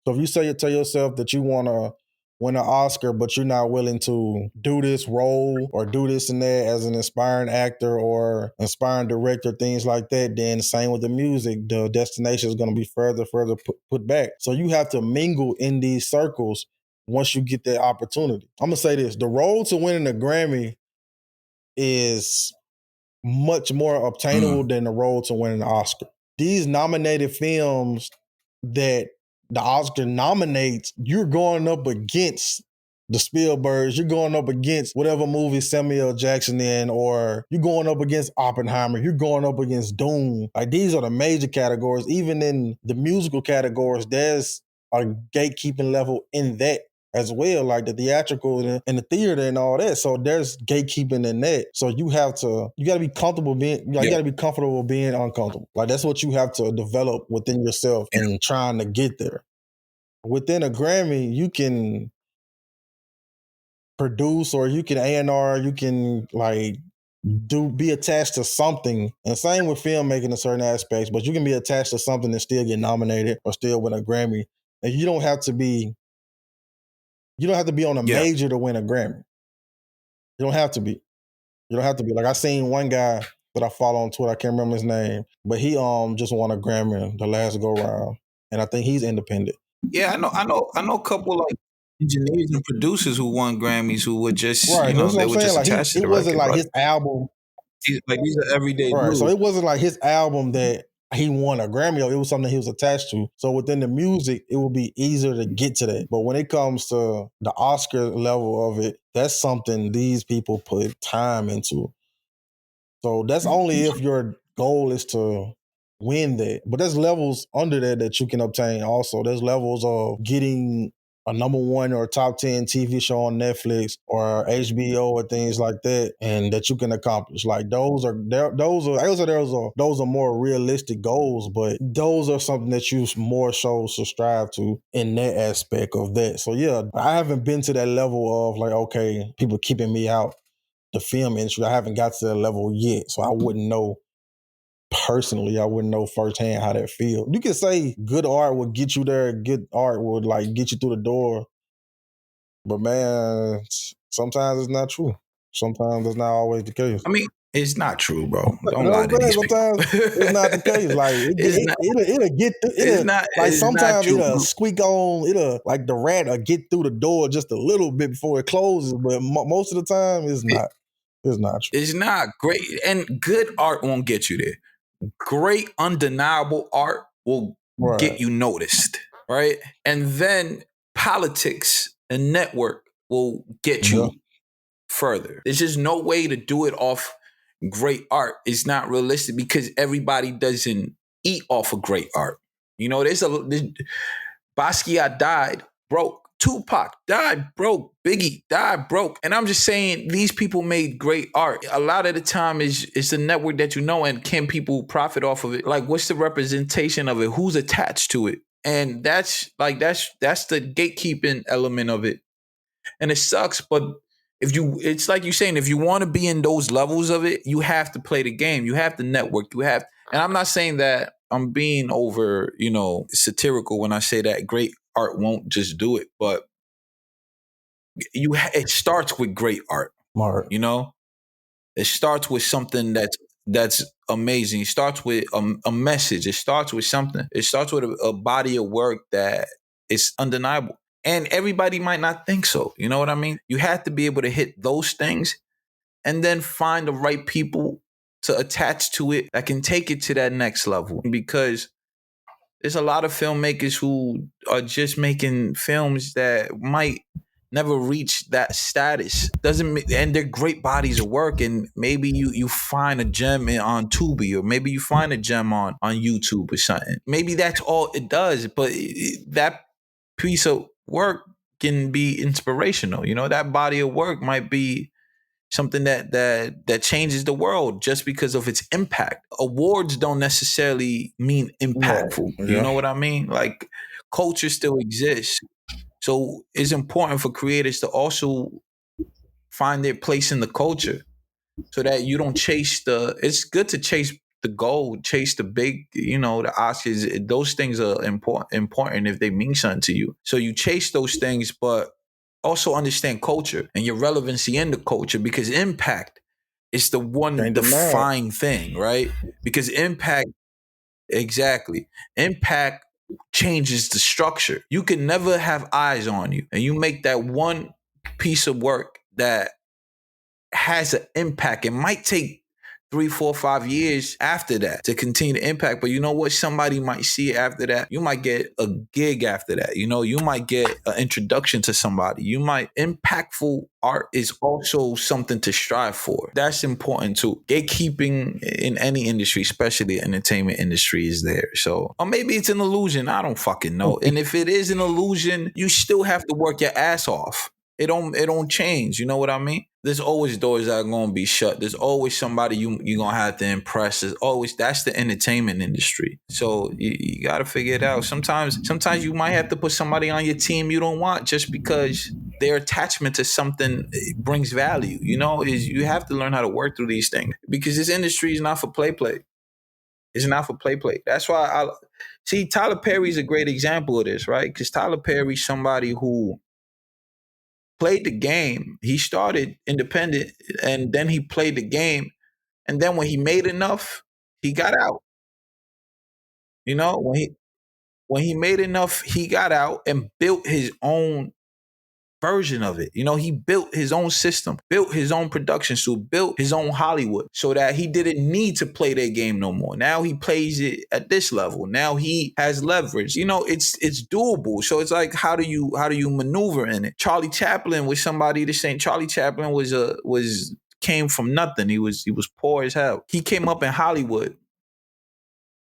So if you tell yourself that you wanna win an Oscar, but you're not willing to do this role or do this and that as an inspiring actor or inspiring director, things like that, then same with the music, the destination is going to be further put back. So you have to mingle in these circles once you get that opportunity. I'm going to say this, the road to winning a Grammy is much more obtainable than the road to winning an Oscar. These nominated films that the Oscar nominates, you're going up against the Spielbergs, you're going up against whatever movie Samuel Jackson in, or you're going up against Oppenheimer, you're going up against Dune. Like these are the major categories. Even in the musical categories, there's a gatekeeping level in that as well, like the theatrical and the theater and all that. So there's gatekeeping in that. So you gotta be comfortable being, you gotta be comfortable being uncomfortable. Like that's what you have to develop within yourself and trying to get there. Within a Grammy, you can produce or you can A&R, you can like be attached to something. And same with filmmaking in certain aspects, but you can be attached to something and still get nominated or still win a Grammy. And you don't have to be on a major to win a Grammy. You don't have to be. Like I seen one guy that I follow on Twitter, I can't remember his name, but he just won a Grammy the last go round. And I think he's independent. Yeah, I know a couple like engineers and producers who won Grammys who were just, right. they were just attached to the record. It wasn't like his album. These are everyday right. dudes. So it wasn't like his album that he won a Grammy. It was something he was attached to. So within the music, it will be easier to get to that. But when it comes to the Oscar level of it, that's something these people put time into. So that's only if your goal is to win that. But there's levels under that you can obtain also. There's levels of getting a number 1 or top 10 TV show on Netflix or HBO or things like that, and that you can accomplish. Like those are more realistic goals, but those are something that you more so should strive to in that aspect of that. So yeah, I haven't been to that level of like, okay, people keeping me out the film industry. I haven't got to that level yet, so I wouldn't know personally. I wouldn't know firsthand how that feels. You can say good art will get you there. Good art would like get you through the door, but man, sometimes it's not true. Sometimes it's not always the case. I mean, it's not true, bro. Don't lie to these sometimes it's not the case. Like it'll get through. Sometimes it'll squeak on. It'll like the rat will get through the door just a little bit before it closes, but most of the time it's not. It's not true. It's not great, and good art won't get you there. Great, undeniable art will get you noticed, right? And then politics and network will get you further. There's just no way to do it off great art. It's not realistic because everybody doesn't eat off of great art. Basquiat died broke. Tupac died broke. Biggie died broke. And I'm just saying these people made great art. A lot of the time it's the network that and can people profit off of it? Like what's the representation of it? Who's attached to it? And that's the gatekeeping element of it. And it sucks, but it's like you're saying, if you want to be in those levels of it, you have to play the game. You have to network. And I'm not saying that I'm being over, satirical when I say that great art won't just do it, but it starts with great art. Smart. It starts with something that's amazing. It starts with a message. It starts with something. It starts with a body of work that is undeniable. And everybody might not think so. You know what I mean? You have to be able to hit those things and then find the right people to attach to it that can take it to that next level. Because there's a lot of filmmakers who are just making films that might never reach that status. And they're great bodies of work. And maybe you find a gem on Tubi, or maybe you find a gem on YouTube or something. Maybe that's all it does. But that piece of work can be inspirational. That body of work might be something that changes the world just because of its impact. Awards don't necessarily mean impactful. Yeah. You know what I mean? Like, culture still exists. So it's important for creators to also find their place in the culture, so that you don't chase it's good to chase the gold, chase the big, the Oscars. Those things are important if they mean something to you. So you chase those things, but also understand culture and your relevancy in the culture, because impact is the one defined thing, right? Because impact changes the structure. You can never have eyes on you, and you make that one piece of work that has an impact. It might take 3, 4, 5 years after that to continue to impact. But you know what? Somebody might see it after that. You might get a gig after that. You might get an introduction to somebody. Impactful art is also something to strive for. That's important too. Gatekeeping in any industry, especially the entertainment industry, is there. So, or maybe it's an illusion. I don't fucking know. And if it is an illusion, you still have to work your ass off. It don't change. You know what I mean? There's always doors that are going to be shut. There's always somebody you're going to have to impress. That's the entertainment industry. So you got to figure it out. Sometimes you might have to put somebody on your team you don't want just because their attachment to something brings value. You have to learn how to work through these things, because this industry is not for play. It's not for play. That's why I see Tyler Perry's a great example of this, right? Because Tyler Perry's somebody who played the game. He started independent, and then he played the game. And then when he made enough, he got out. When he made enough, he got out and built his own version of it. He built his own system, built his own production suite, built his own Hollywood, so that he didn't need to play their game no more. Now he plays it at this level. Now he has leverage. It's doable. So it's like, how do you maneuver in it? Charlie Chaplin was somebody the same. Charlie Chaplin came from nothing. He was poor as hell. He came up in Hollywood,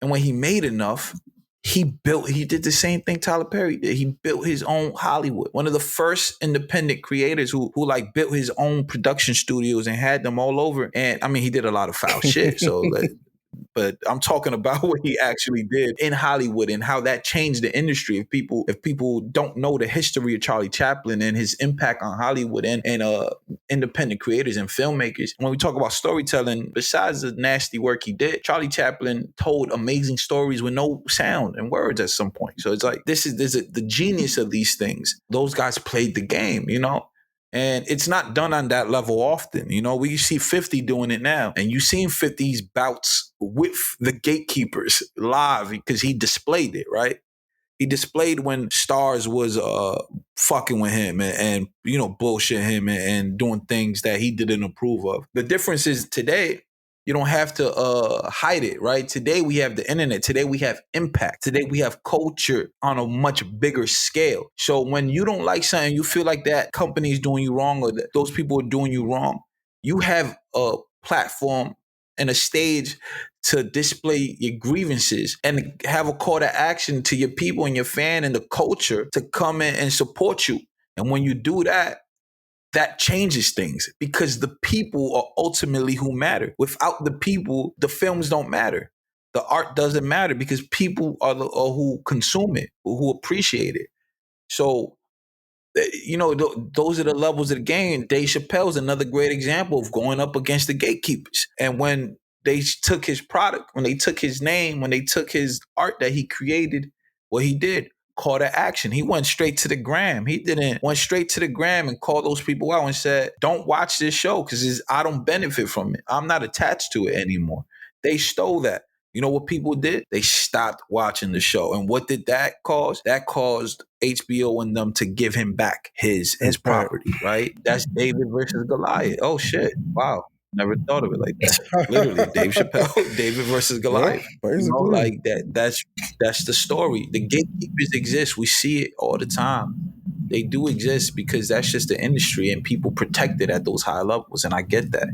and when he made enough, he did the same thing Tyler Perry did. He built his own Hollywood. One of the first independent creators who like built his own production studios and had them all over. And I mean, he did a lot of foul shit. So but I'm talking about what he actually did in Hollywood and how that changed the industry. If people don't know the history of Charlie Chaplin and his impact on Hollywood and independent creators and filmmakers, when we talk about storytelling, besides the nasty work he did, Charlie Chaplin told amazing stories with no sound and words at some point. So it's like, there's the genius of these things. Those guys played the game, And it's not done on that level often. We see 50 doing it now. And you've seen 50's bouts with the gatekeepers live, because he displayed it, right? He displayed when stars was fucking with him and bullshit him and doing things that he didn't approve of. The difference is today, you don't have to hide it, right? Today we have the internet. Today we have impact. Today we have culture on a much bigger scale. So when you don't like something, you feel like that company is doing you wrong, or that those people are doing you wrong, you have a platform and a stage to display your grievances and have a call to action to your people and your fan and the culture to come in and support you. And when you do that, that changes things, because the people are ultimately who matter. Without the people, the films don't matter. the art doesn't matter because people are who consume it, who appreciate it. So, those are the levels of the game. Dave Chappelle's another great example of going up against the gatekeepers. And when they took his product, when they took his name, when they took his art that he created, what he did, call to action. He went straight to the gram. He didn't went straight to the gram and called those people out and said, don't watch this show because I don't benefit from it. I'm not attached to it anymore. They stole that. You know what people did? They stopped watching the show. And what did that cause? That caused HBO and them to give him back his property, right? That's David versus Goliath. Oh shit. Wow. Never thought of it like that. Literally, Dave Chappelle, David versus Goliath. Like that's the story. The gatekeepers exist. We see it all the time. They do exist because that's just the industry and people protect it at those high levels. And I get that.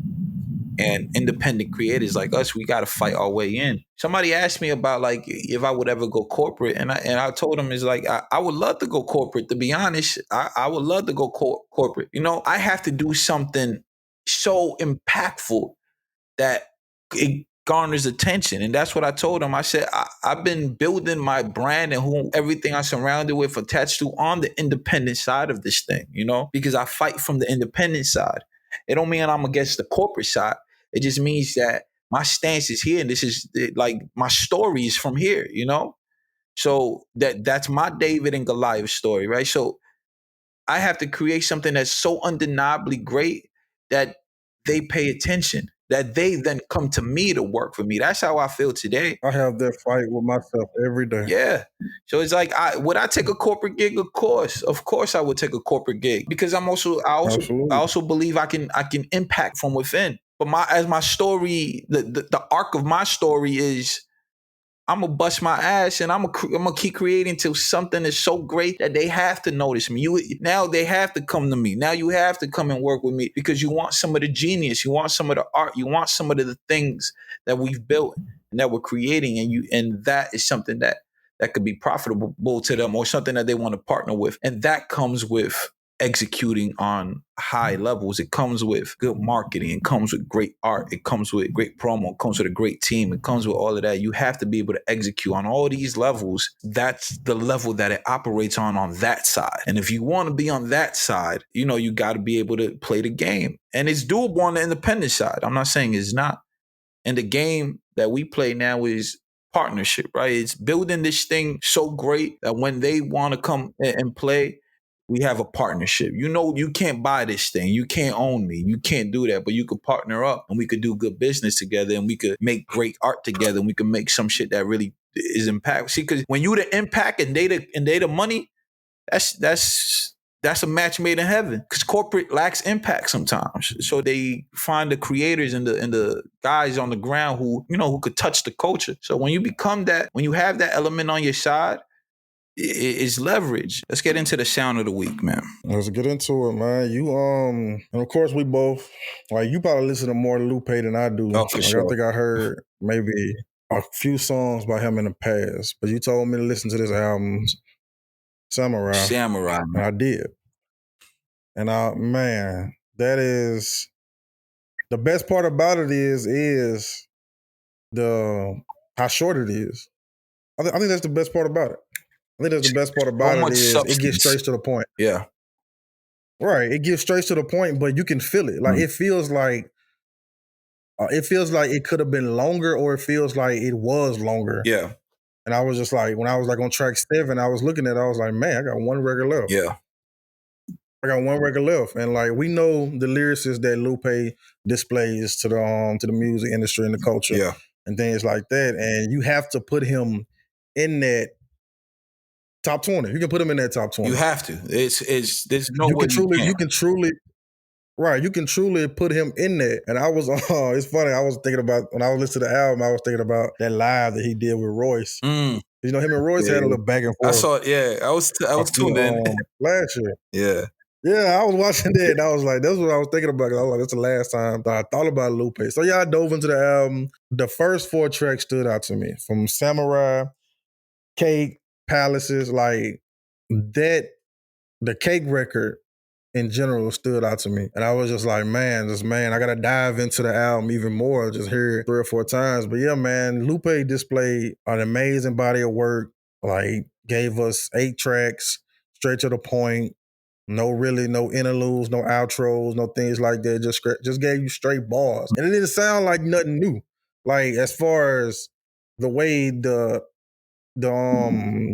And independent creators like us, we got to fight our way in. Somebody asked me about like if I would ever go corporate, and I told them it's like I would love to go corporate. To be honest, I would love to go corporate. I have to do something so impactful that it garners attention, and that's what I told them. I said I've been building my brand and everything I surrounded with attached to on the independent side of this thing. Because I fight from the independent side. It don't mean I'm against the corporate side. It just means that my stance is here, and this is like my story is from here, So that's my David and Goliath story, right? So I have to create something that's so undeniably great that they pay attention, that they then come to me to work for me. That's how I feel today. I have that fight with myself every day. Yeah. So it's like, would I take a corporate gig? Of course I would take a corporate gig because I also believe I can impact from within. But my story, the arc of my story is I'm gonna bust my ass and I'm gonna keep creating till something is so great that they have to notice me. Now they have to come to me. Now you have to come and work with me because you want some of the genius, you want some of the art, you want some of the things that we've built and that we're creating, and that is something that could be profitable to them or something that they want to partner with, and that comes with executing on high levels. It comes with good marketing. It comes with great art. It comes with great promo. It comes with a great team. It comes with all of that. You have to be able to execute on all these levels. That's the level that it operates on that side. And if you want to be on that side, you got to be able to play the game. And it's doable on the independent side. I'm not saying it's not. And the game that we play now is partnership, right? It's building this thing so great that when they want to come and play, we have a partnership. You can't buy this thing. You can't own me. You can't do that. But you could partner up and we could do good business together and we could make great art together and we could make some shit that really is impactful. See, because when you the impact and they the money, that's a match made in heaven. Because corporate lacks impact sometimes. So they find the creators and the guys on the ground who could touch the culture. So when you become that, when you have that element on your side, it's leverage. Let's get into the sound of the week, man. Let's get into it, man. You and of course we both you probably listen to more Lupe than I do. Oh, for sure. I think I heard maybe a few songs by him in the past, but you told me to listen to this album, Samurai, man. and I did. And man, that is the best part about it is the how short it is. I think that's the best part about it. I think that's the best part about it is it gets straight to the point. Yeah. Right. It gets straight to the point, but you can feel it. Like it feels like it could have been longer or it feels like it was longer. Yeah. And I was just like, when I was like on track 7, I was looking at it, I was like, man, I got one record left. Yeah. I got one record left. And like we know the lyricist that Lupe displays to the music industry and the culture. Yeah. And things like that. And you have to put him in that top 20. You can put him in that top 20. You have to. There's no way you can truly right. You can truly put him in there. And I was it's funny. I was thinking about when I was listening to the album, I was thinking about that live that he did with Royce. Him and Royce had a little back and forth. I saw it, yeah. I was tuned in. Last year. Yeah. Yeah, I was watching that and I was like, that's what I was thinking about. I was like, that's the last time that I thought about Lupe. So yeah, I dove into the album. The first 4 tracks stood out to me. From Samurai, Cake, Palaces, like that, the Cake record in general stood out to me. And I was just like, man, I gotta dive into the album even more, just hear it 3 or 4 times. But yeah, man, Lupe displayed an amazing body of work. Like, gave us 8 tracks, straight to the point. No interludes, no outros, no things like that. Just gave you straight bars. And it didn't sound like nothing new. Like, as far as the way the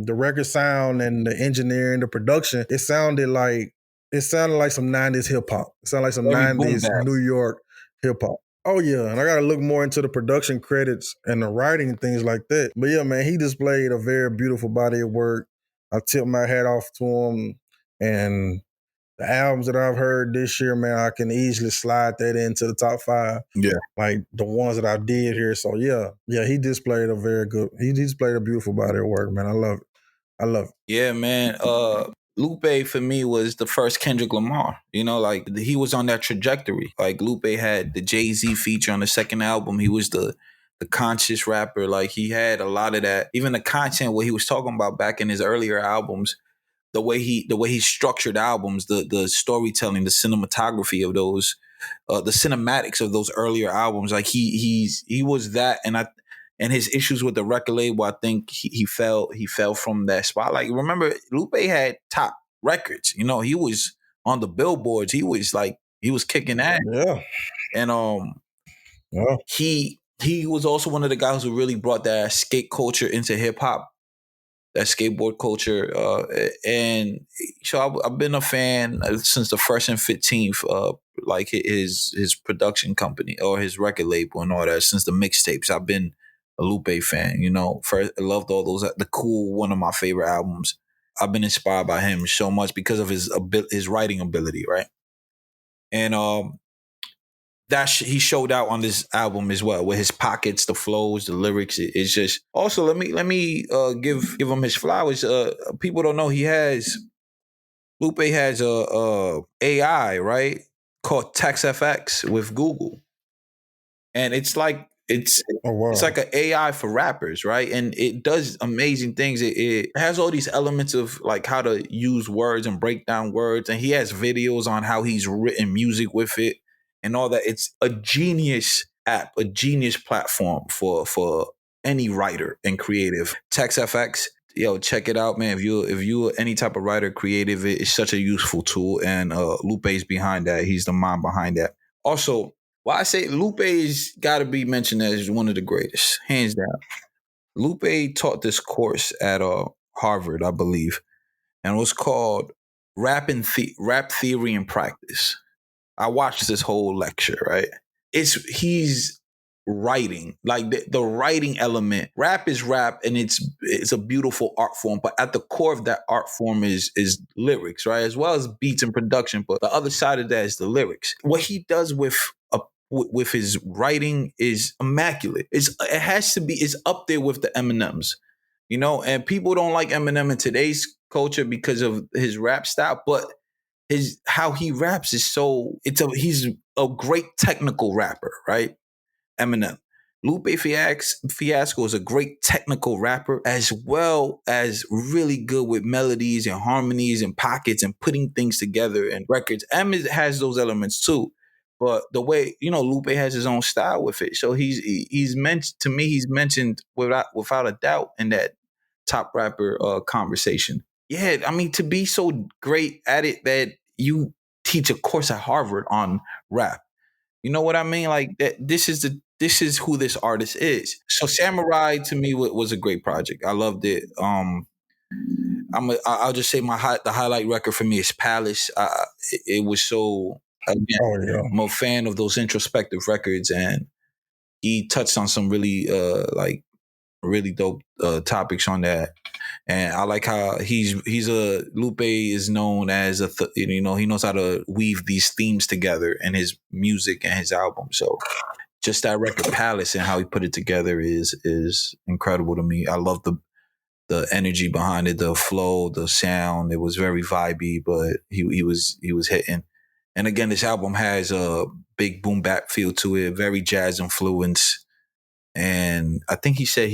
record sound and the engineering, the production, it sounded like some 90s hip hop. It sounded like some Very boom 90s bap. New York hip hop. Oh yeah, and I gotta look more into the production credits and the writing and things like that. But yeah, man, he displayed a very beautiful body of work. I tip my hat off to him. And the albums that I've heard this year, man, I can easily slide that into the top 5. Yeah. Like the ones that I did here. So yeah, he displayed he displayed a beautiful body of work, man. I love it. Yeah, man. Lupe for me was the first Kendrick Lamar. You know, like he was on that trajectory. Like Lupe had the Jay-Z feature on the second album. He was the conscious rapper. Like he had a lot of that. Even the content what he was talking about back in his earlier albums, the way he structured albums, the storytelling, the cinematography of those, the cinematics of those earlier albums. Like he was that, and his issues with the record label, I think he fell from that spotlight. Remember, Lupe had top records. You know, he was on the billboards. He was kicking ass. Yeah. And Yeah. he was also one of the guys who really brought that skate culture into hip hop, that skateboard culture. And so I've been a fan since the First and 15th, like his production company or his record label and all that. Since the mixtapes, I've been a Lupe fan. You know, first I loved all those. The Cool, one of my favorite albums. I've been inspired by him so much because of his writing ability, right? And he showed out on this album as well with his pockets, the flows, the lyrics. It's just also let me give him his flowers. People don't know Lupe has a AI, right, called TextFX with Google, and it's like it's like an AI for rappers, right? And it does amazing things. It has all these elements of like how to use words and break down words, and he has videos on how he's written music with it and all that. It's a genius app, a genius platform for any writer and creative. TextFX, yo, check it out, man. If you any type of writer, creative, it's such a useful tool, and Lupe's behind that. He's the mind behind that. Also, well, I say Lupe's got to be mentioned as one of the greatest, hands down. Lupe taught this course at Harvard, I believe, and it was called Rap Theory and Practice. I watched this whole lecture, right? He's writing, like the writing element. Rap is rap, and it's a beautiful art form, but at the core of that art form is lyrics, right? As well as beats and production, but the other side of that is the lyrics. What he does with his writing is immaculate. It's up there with the Eminems, you know. And people don't like Eminem in today's culture because of his rap style, but how he raps is he's a great technical rapper, right? Eminem. Lupe Fiasco is a great technical rapper as well as really good with melodies and harmonies and pockets and putting things together and records. Em has those elements too. But the way, you know, Lupe has his own style with it. So he's mentioned without a doubt in that top rapper conversation. Yeah, I mean, to be so great at it that you teach a course at Harvard on rap. You know what I mean? Like that. This is who this artist is. So Samurai to me was a great project. I loved it. I'll just say the highlight record for me is Palace. It was so, again, I'm a fan of those introspective records, and he touched on some really really dope topics on that. And I like how Lupe is known as he knows how to weave these themes together in his music and his album. So just that record Palace and how he put it together is incredible to me. I love the energy behind it, the flow, the sound. It was very vibey, but he was hitting. And again, this album has a big boom bap feel to it, very jazz influence. And I think he said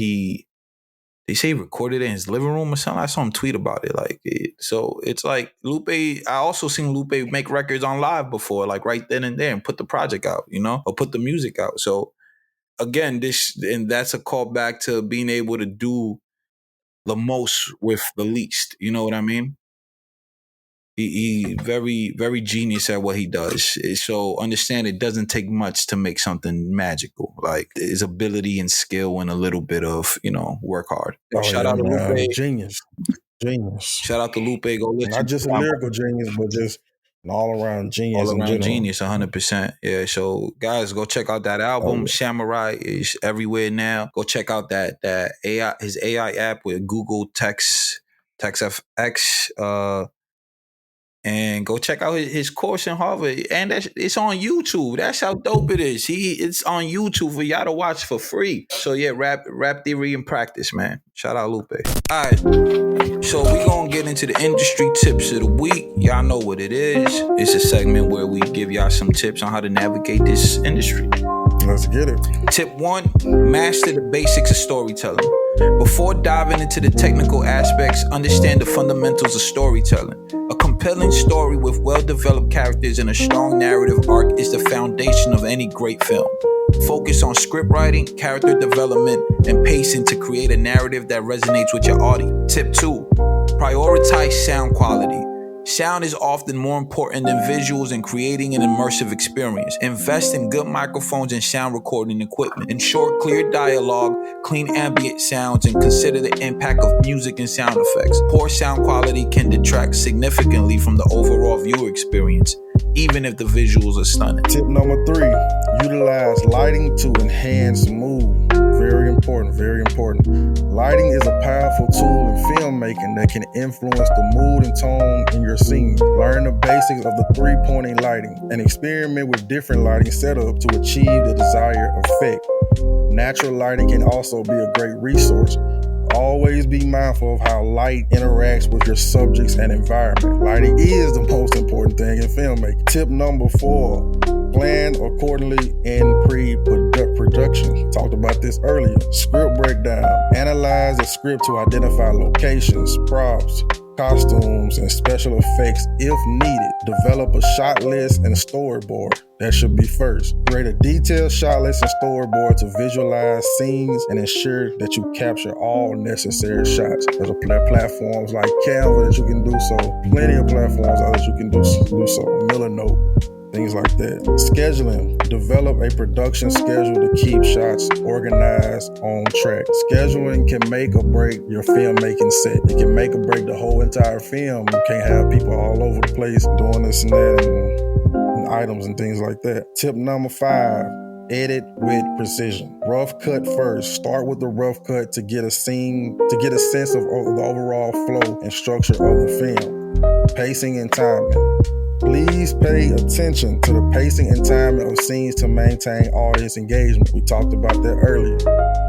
He say he recorded it in his living room or something. I saw him tweet about it. So it's like Lupe. I also seen Lupe make records on live before, like right then and there, and put the project out, or put the music out. So again, that's a callback to being able to do the most with the least. You know what I mean? He very, very genius at what he does. So understand it doesn't take much to make something magical. Like his ability and skill and a little bit of, work hard. Shout out to Lupe. Genius. Shout out to Lupe. Go listen. Not just a lyrical genius, but just an all-around genius. All-around genius, 100%. Yeah, so guys, go check out that album. Samurai is everywhere now. Go check out that AI, his AI app with Google Text FX. And go check out his course in Harvard. And it's on YouTube. That's how dope it is. It's on YouTube for y'all to watch for free. So yeah, rap theory and practice, man. Shout out Lupe. All right. So we gonna get into the industry tips of the week. Y'all know what it is. It's a segment where we give y'all some tips on how to navigate this industry. Let's get it. Tip 1, master the basics of storytelling. Before diving into the technical aspects, understand the fundamentals of storytelling. A compelling story with well-developed characters and a strong narrative arc is the foundation of any great film. Focus on script writing, character development, and pacing to create a narrative that resonates with your audience. Tip 2, prioritize sound quality. Sound is often more important than visuals in creating an immersive experience. Invest in good microphones and sound recording equipment. Ensure clear dialogue, clean ambient sounds, and consider the impact of music and sound effects. Poor sound quality can detract significantly from the overall viewer experience, even if the visuals are stunning. Tip number 3, utilize lighting to enhance mood. Very important, very important. Lighting is a powerful tool in filmmaking that can influence the mood and tone in your scene. Learn the basics of the 3-pointing lighting and experiment with different lighting setups to achieve the desired effect. Natural lighting can also be a great resource. Always be mindful of how light interacts with your subjects and environment. Lighting is the most important thing in filmmaking. Tip number 4, plan accordingly in pre-production. Talked about this earlier. Script breakdown. Analyze the script to identify locations, props, costumes, and special effects if needed. Develop a shot list and a storyboard. That should be first. Create a detailed shot list and storyboard to visualize scenes and ensure that you capture all necessary shots. There's platforms like Canva that you can do so. Plenty of platforms that you can do so. Milanote, things like that. Scheduling. Develop a production schedule to keep shots organized on track. Scheduling can make or break your filmmaking set. It can make or break the whole entire film. You can't have people all over the place doing this and that and items and things like that. Tip number 5, edit with precision. Rough cut first. Start with the rough cut to get a sense of the overall flow and structure of the film. Pacing and timing. Please pay attention to the pacing and timing of scenes to maintain audience engagement. We talked about that earlier.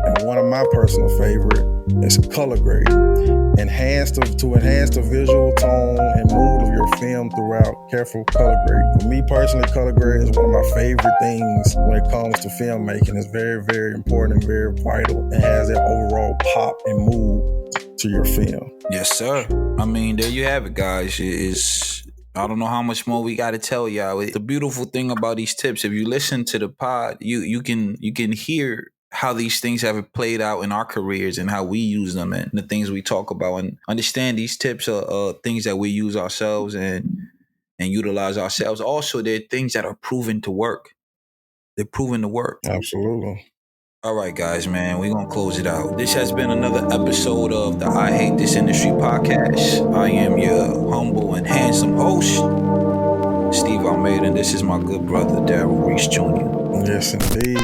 And one of my personal favorite is color grading. To enhance the visual tone and mood of your film throughout careful color grading. For me personally, color grading is one of my favorite things when it comes to filmmaking. It's very, very important and very vital. It has that overall pop and mood to your film. Yes, sir. I mean, there you have it, guys. I don't know how much more we got to tell y'all. The beautiful thing about these tips, if you listen to the pod, you can hear how these things have played out in our careers and how we use them and the things we talk about, and understand these tips are things that we use ourselves and utilize ourselves. Also, they're things that are proven to work. They're proven to work. Absolutely. All right, guys, man, we're going to close it out. This has been another episode of the I Hate This Industry podcast. I am your humble and handsome host, Steve Almeida, and this is my good brother, Darrell Reese Jr. Yes, indeed.